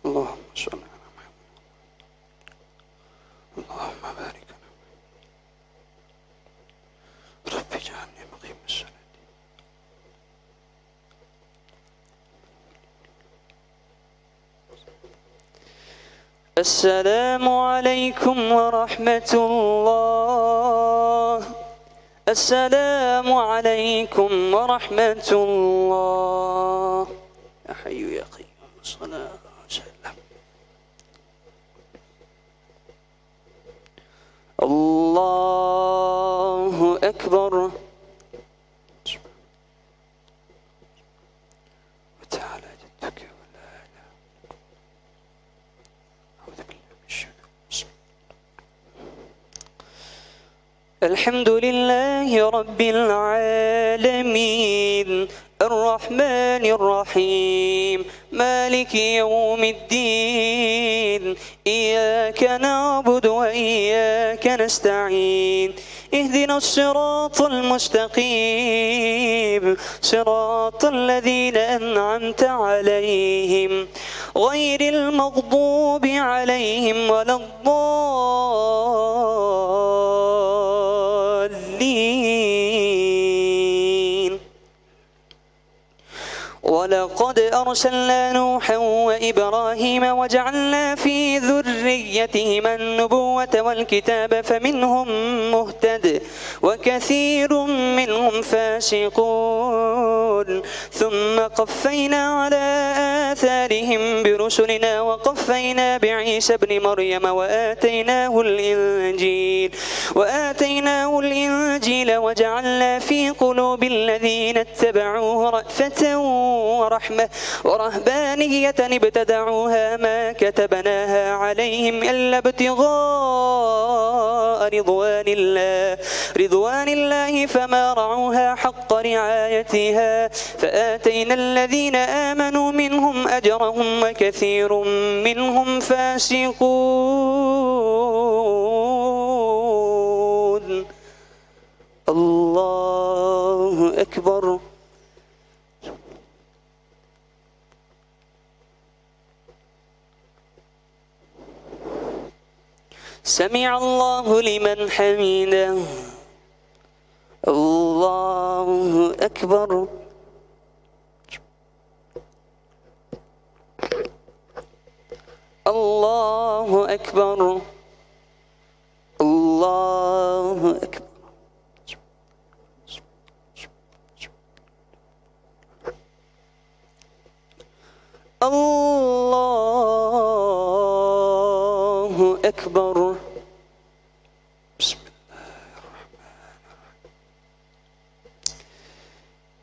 اللهم صل على محمد اللهم بارك رب اجعلني مقيم الصلاة السلام عليكم ورحمة الله السلام عليكم ورحمة الله يا حي يا قيوم الصلاة والسلام الله أكبر وتعالى جدك ولا إله أعوذ بالله من الشيطان الحمد لله رب العالمين الرحمن الرحيم مالك يوم الدين إياك نعبد وإياك نستعين اهدنا الصراط المستقيم صراط الذين أنعمت عليهم غير المغضوب عليهم ولا الضالين ولقد أرسلنا نوحا وإبراهيم وجعلنا في ذريتهما النبوة والكتاب فمنهم مهتد وكثير منهم فاسقون ثم قفينا على آثارهم برسلنا وقفينا بعيسى ابن مريم وآتيناه الإنجيل وجعلنا في قلوب الذين اتبعوه رأفة ورحمة ورهبانية ابتدعوها ما كتبناها عليهم إلا ابتغاء رضوان الله فما رعوها حق رعايتها فآتينا الذين آمنوا منهم أجرهم وكثير منهم فاسقون الله أكبر سمع الله لمن حمده الله أكبر الله أكبر الله أكبر الله أكبر. بسم الله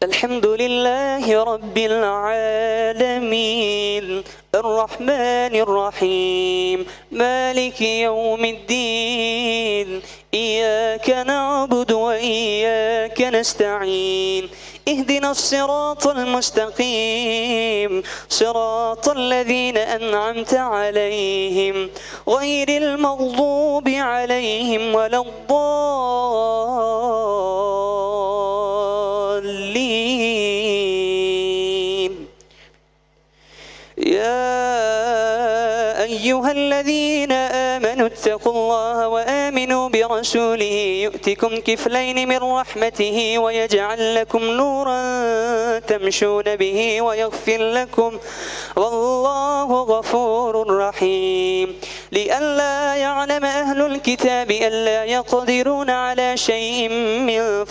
الحمد لله رب العالمين الرحمن الرحيم مالك يوم الدين إياك نعبد وإياك نستعين اهدنا الصراط المستقيم صراط الذين أنعمت عليهم غير المغضوب عليهم ولا الضالين. يا أيها الذين آمنوا اتقوا الله وآمنوا برسوله يؤتكم كفلين من رحمته ويجعل لكم نورا تمشون به ويغفر لكم والله غفور رحيم. لئلا يعلم أهل الكتاب ألا يقدرون على شيء من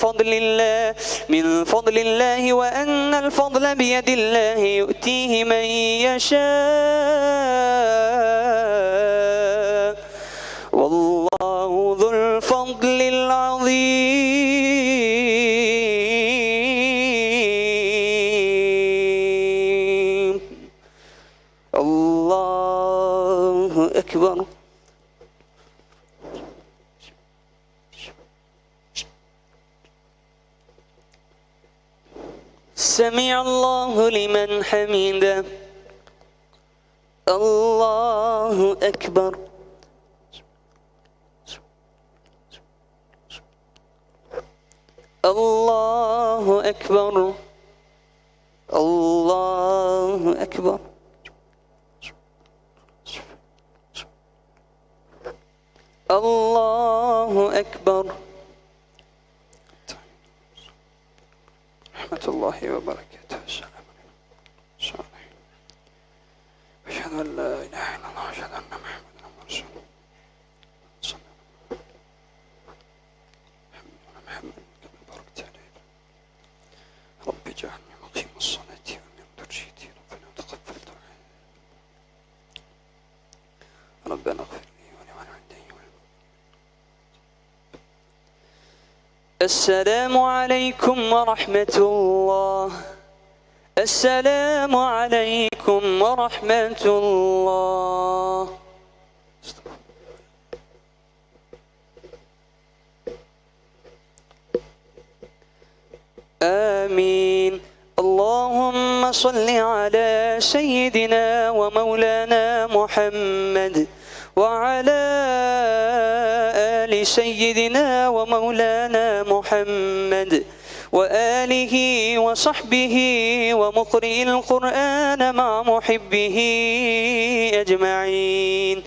فضل الله وأن الفضل بيد الله يؤتيه من يشاء والله ذو الفضل العظيم. الله أكبر. سمع الله لمن حمده. الله أكبر. الله أكبر. الله أكبر. الله أكبر. رحمة الله وبركاته. السلام عليكم. أشهد أن لا إله إلا الله وأشهد أن محمدا رسول الله. محمد كما باركت عليه. رب اجعلني مقيم الصلاة ومن ذريتي ربنا تقبل دعاء. ربنا اغفر لي ولوالدي. السلام عليكم ورحمة الله. السلام عليكم ورحمة الله. آمين. اللهم صل على سيدنا ومولانا محمد وعلى آل سيدنا ومولانا محمد وآله وصحبه ومقرئ القرآن مع محبه أجمعين.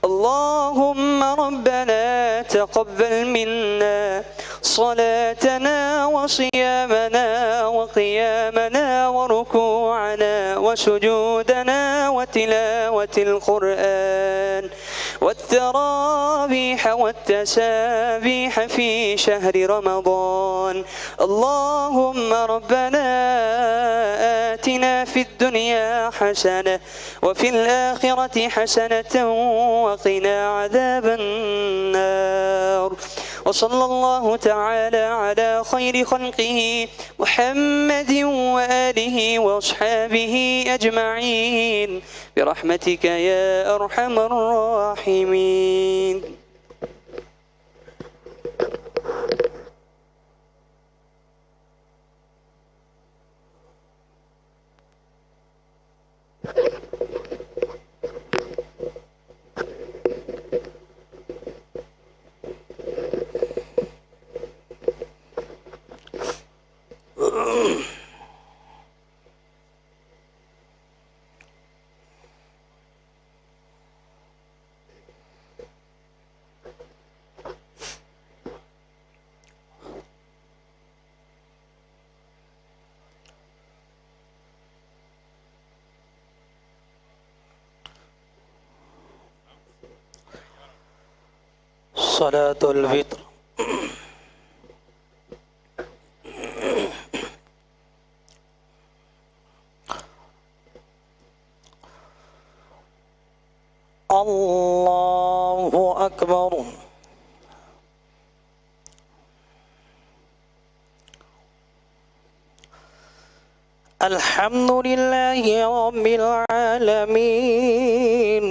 اللهم ربنا تقبل منا صلاتنا وصيامنا وقيامنا وركوعنا وسجودنا وتلاوة القرآن والتراويح والتسابيح في شهر رمضان. اللهم ربنا آتنا في الدنيا حسنة وفي الآخرة حسنة وقنا عذاب النار. وصلى الله تعالى على خير خلقه محمد وآله وأصحابه أجمعين برحمتك يا أرحم الراحمين. صلاة الفطر. الله
أكبر. الحمد لله رب العالمين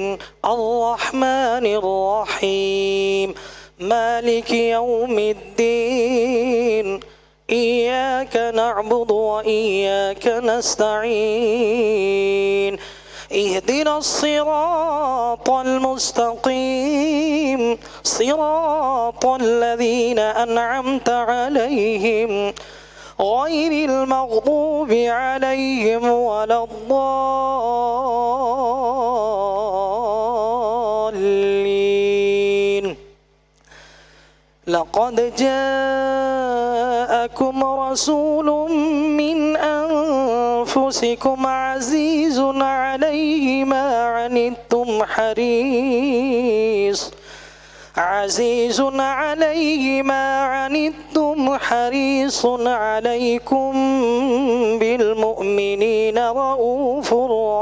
الرحمن الرحيم مالك يوم الدين إياك نعبد وإياك نستعين اهدنا الصراط المستقيم صراط الذين أنعمت عليهم غير المغضوب عليهم ولا الضالين. لقد جاءكم رسول من أنفسكم عزيز عليه ما عنتم عزيز عليه ما عنتم حريص عليكم بالمؤمنين رؤوف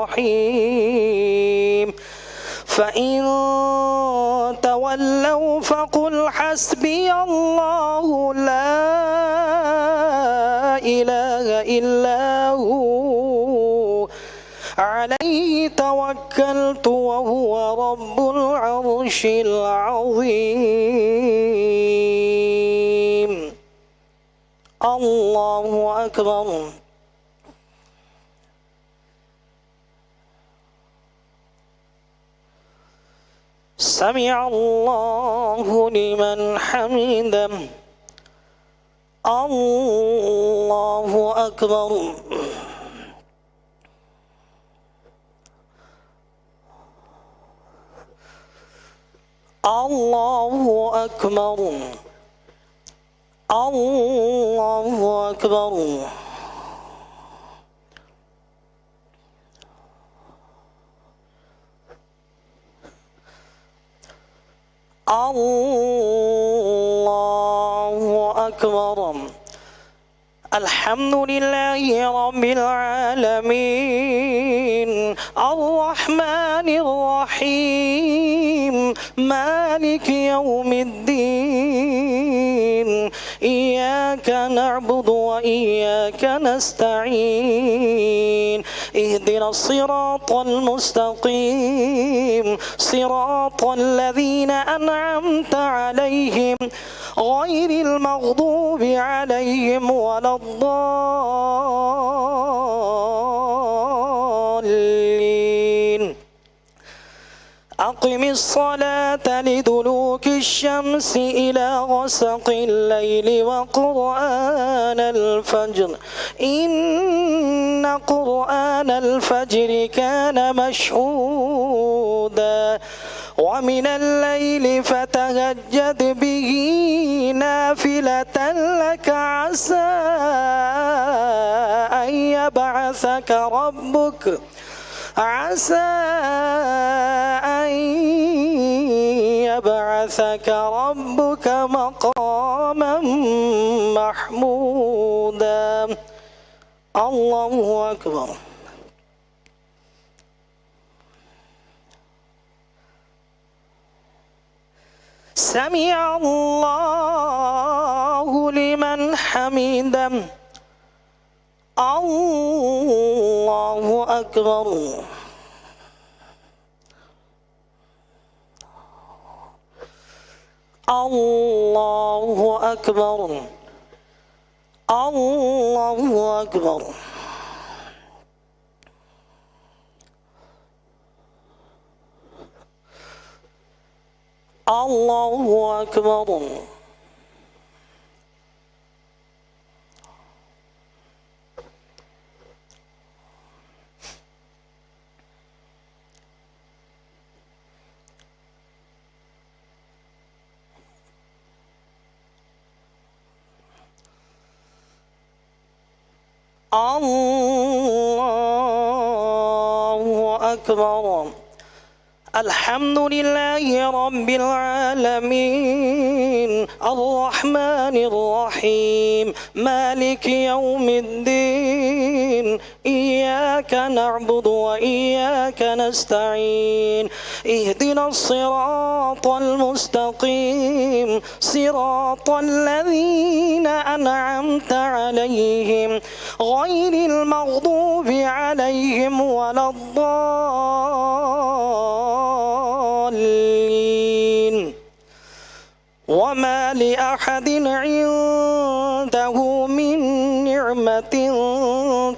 رحيم. فإن تولوا فقل حسبي الله لا إله إلا هو عليه توكلت وهو رب العرش العظيم. الله أكبر. سمع الله لمن حمده. الله أكبر. الله أكبر. الله أكبر. الله أكبر. الحمد لله رب العالمين الرحمن الرحيم مالك يوم الدين إياك نعبد وإياك نستعين اهدنا الصراط المستقيم صراط الذين أنعمت عليهم غير المغضوب عليهم ولا الضالين. أقم الصلاة لدلوك الشمس إلى غسق الليل وقرآن الفجر إن قرآن الفجر كان مشهودا ومن الليل فتهجد به نافلة لك عسى أن يبعثك ربك مقاما محمودا. الله أكبر. سمع الله لمن حمده. الله أكبر. الله أكبر. الله أكبر. الله أكبر. الله أكبر. الحمد لله رب العالمين الرحمن الرحيم مالك يوم الدين إياك إياك نعبد وإياك نستعين اهدنا الصراط المستقيم صراط الذين أنعمت عليهم غير المغضوب عليهم ولا الضالين وما لأحد عنده من نعمة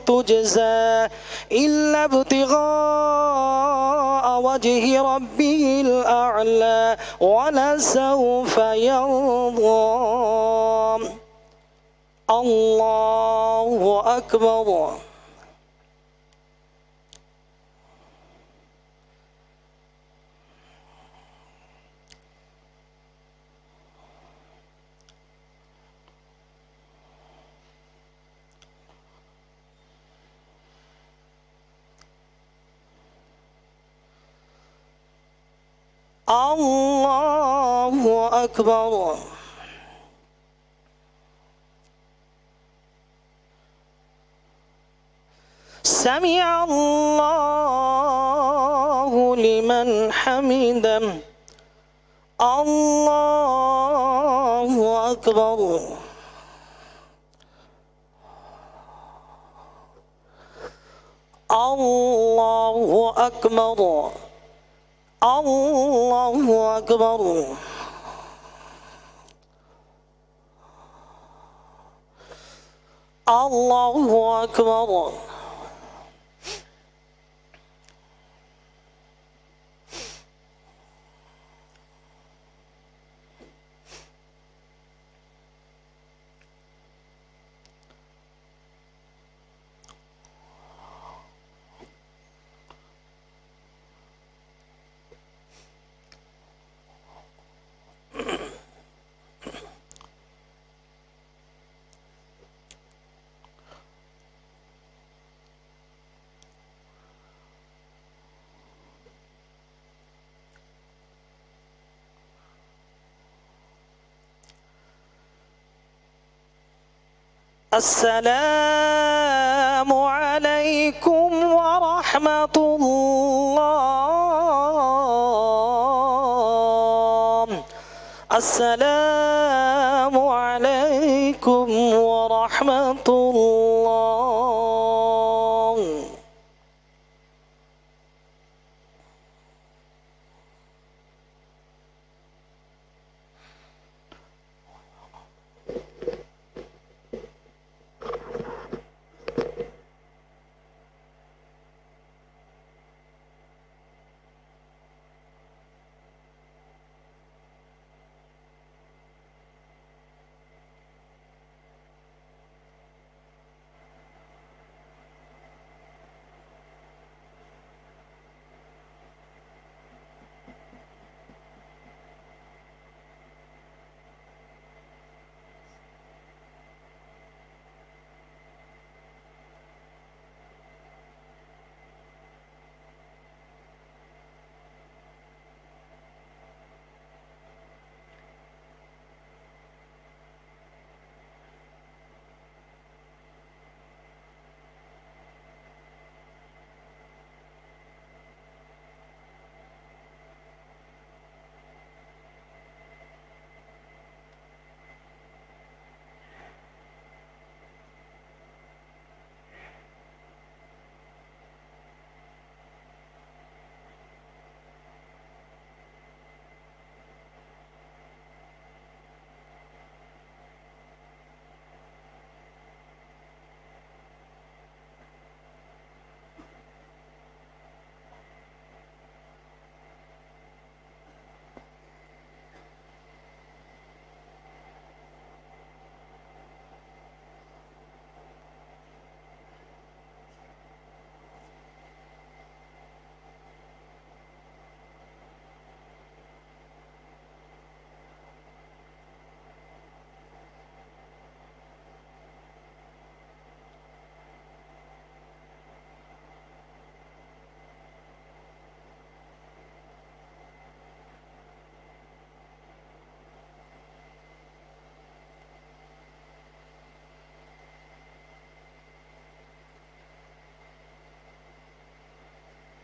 تجزى إلا ابتغاء وجه ربه الأعلى ولسوف يرضى الله أكبر الله أكبر سمع الله لمن حمده الله أكبر الله أكبر الله أكبر الله أكبر السلام عليكم ورحمة الله السلام عليكم ورحمة الله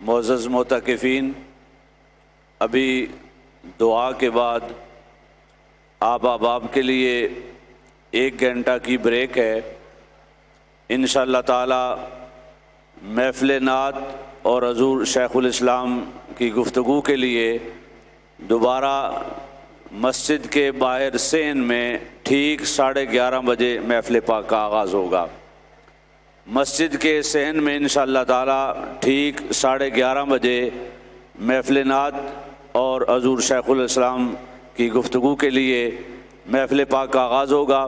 معزز معتکفین، ابھی دعا کے بعد آپ احباب کے لیے 1 گھنٹہ کی بریک ہے۔ انشاءاللہ تعالی محفل نعت اور حضور شیخ الاسلام کی گفتگو کے لیے دوبارہ مسجد کے باہر صحن میں ٹھیک 11:30 بجے محفل پاک کا آغاز ہوگا۔ مسجد کے صحن میں انشاءاللہ تعالی ٹھیک 11:30 بجے محفل نعت اور حضور شیخ الاسلام کی گفتگو کے لیے محفل پاک کا آغاز ہوگا۔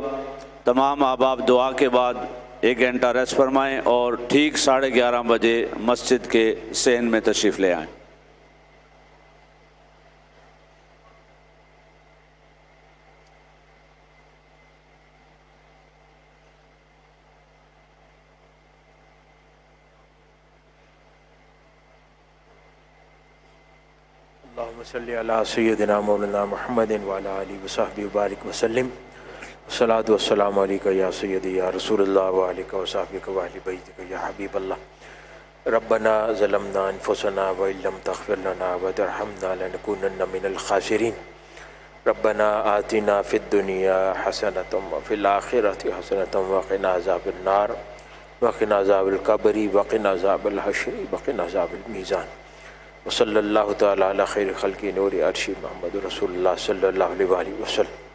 تمام احباب دعا کے بعد 1 گھنٹہ ریسٹ فرمائیں اور ٹھیک 11:30 بجے مسجد کے صحن میں تشریف لے آئیں۔
اللہم صلی علی سیدنا مولانا محمد وعلی آلہ وصحبہ وبارک وسلم۔ الصلاۃ والسلام علیکہ یا سیدی یا رسول اللہ وعلیکہ وصحبہ واہل بیتک یا حبیب اللہ۔ ربنا ظلمنا انفسنا وان لم تغفر لنا وترحمنا لنکونن من الخاسرین۔ ربنا آتنا فی الدنیا حسنۃ وفی الآخرۃ حسنۃ وقنا عذاب النار وقنا عذاب القبر وقنا عذاب الحشر وقنا عذاب المیزان۔ وصلی اللہ تعالی علی خیر خلق نور عرش محمد رسول اللہ صلی اللہ علیہ وآلہ وسلم۔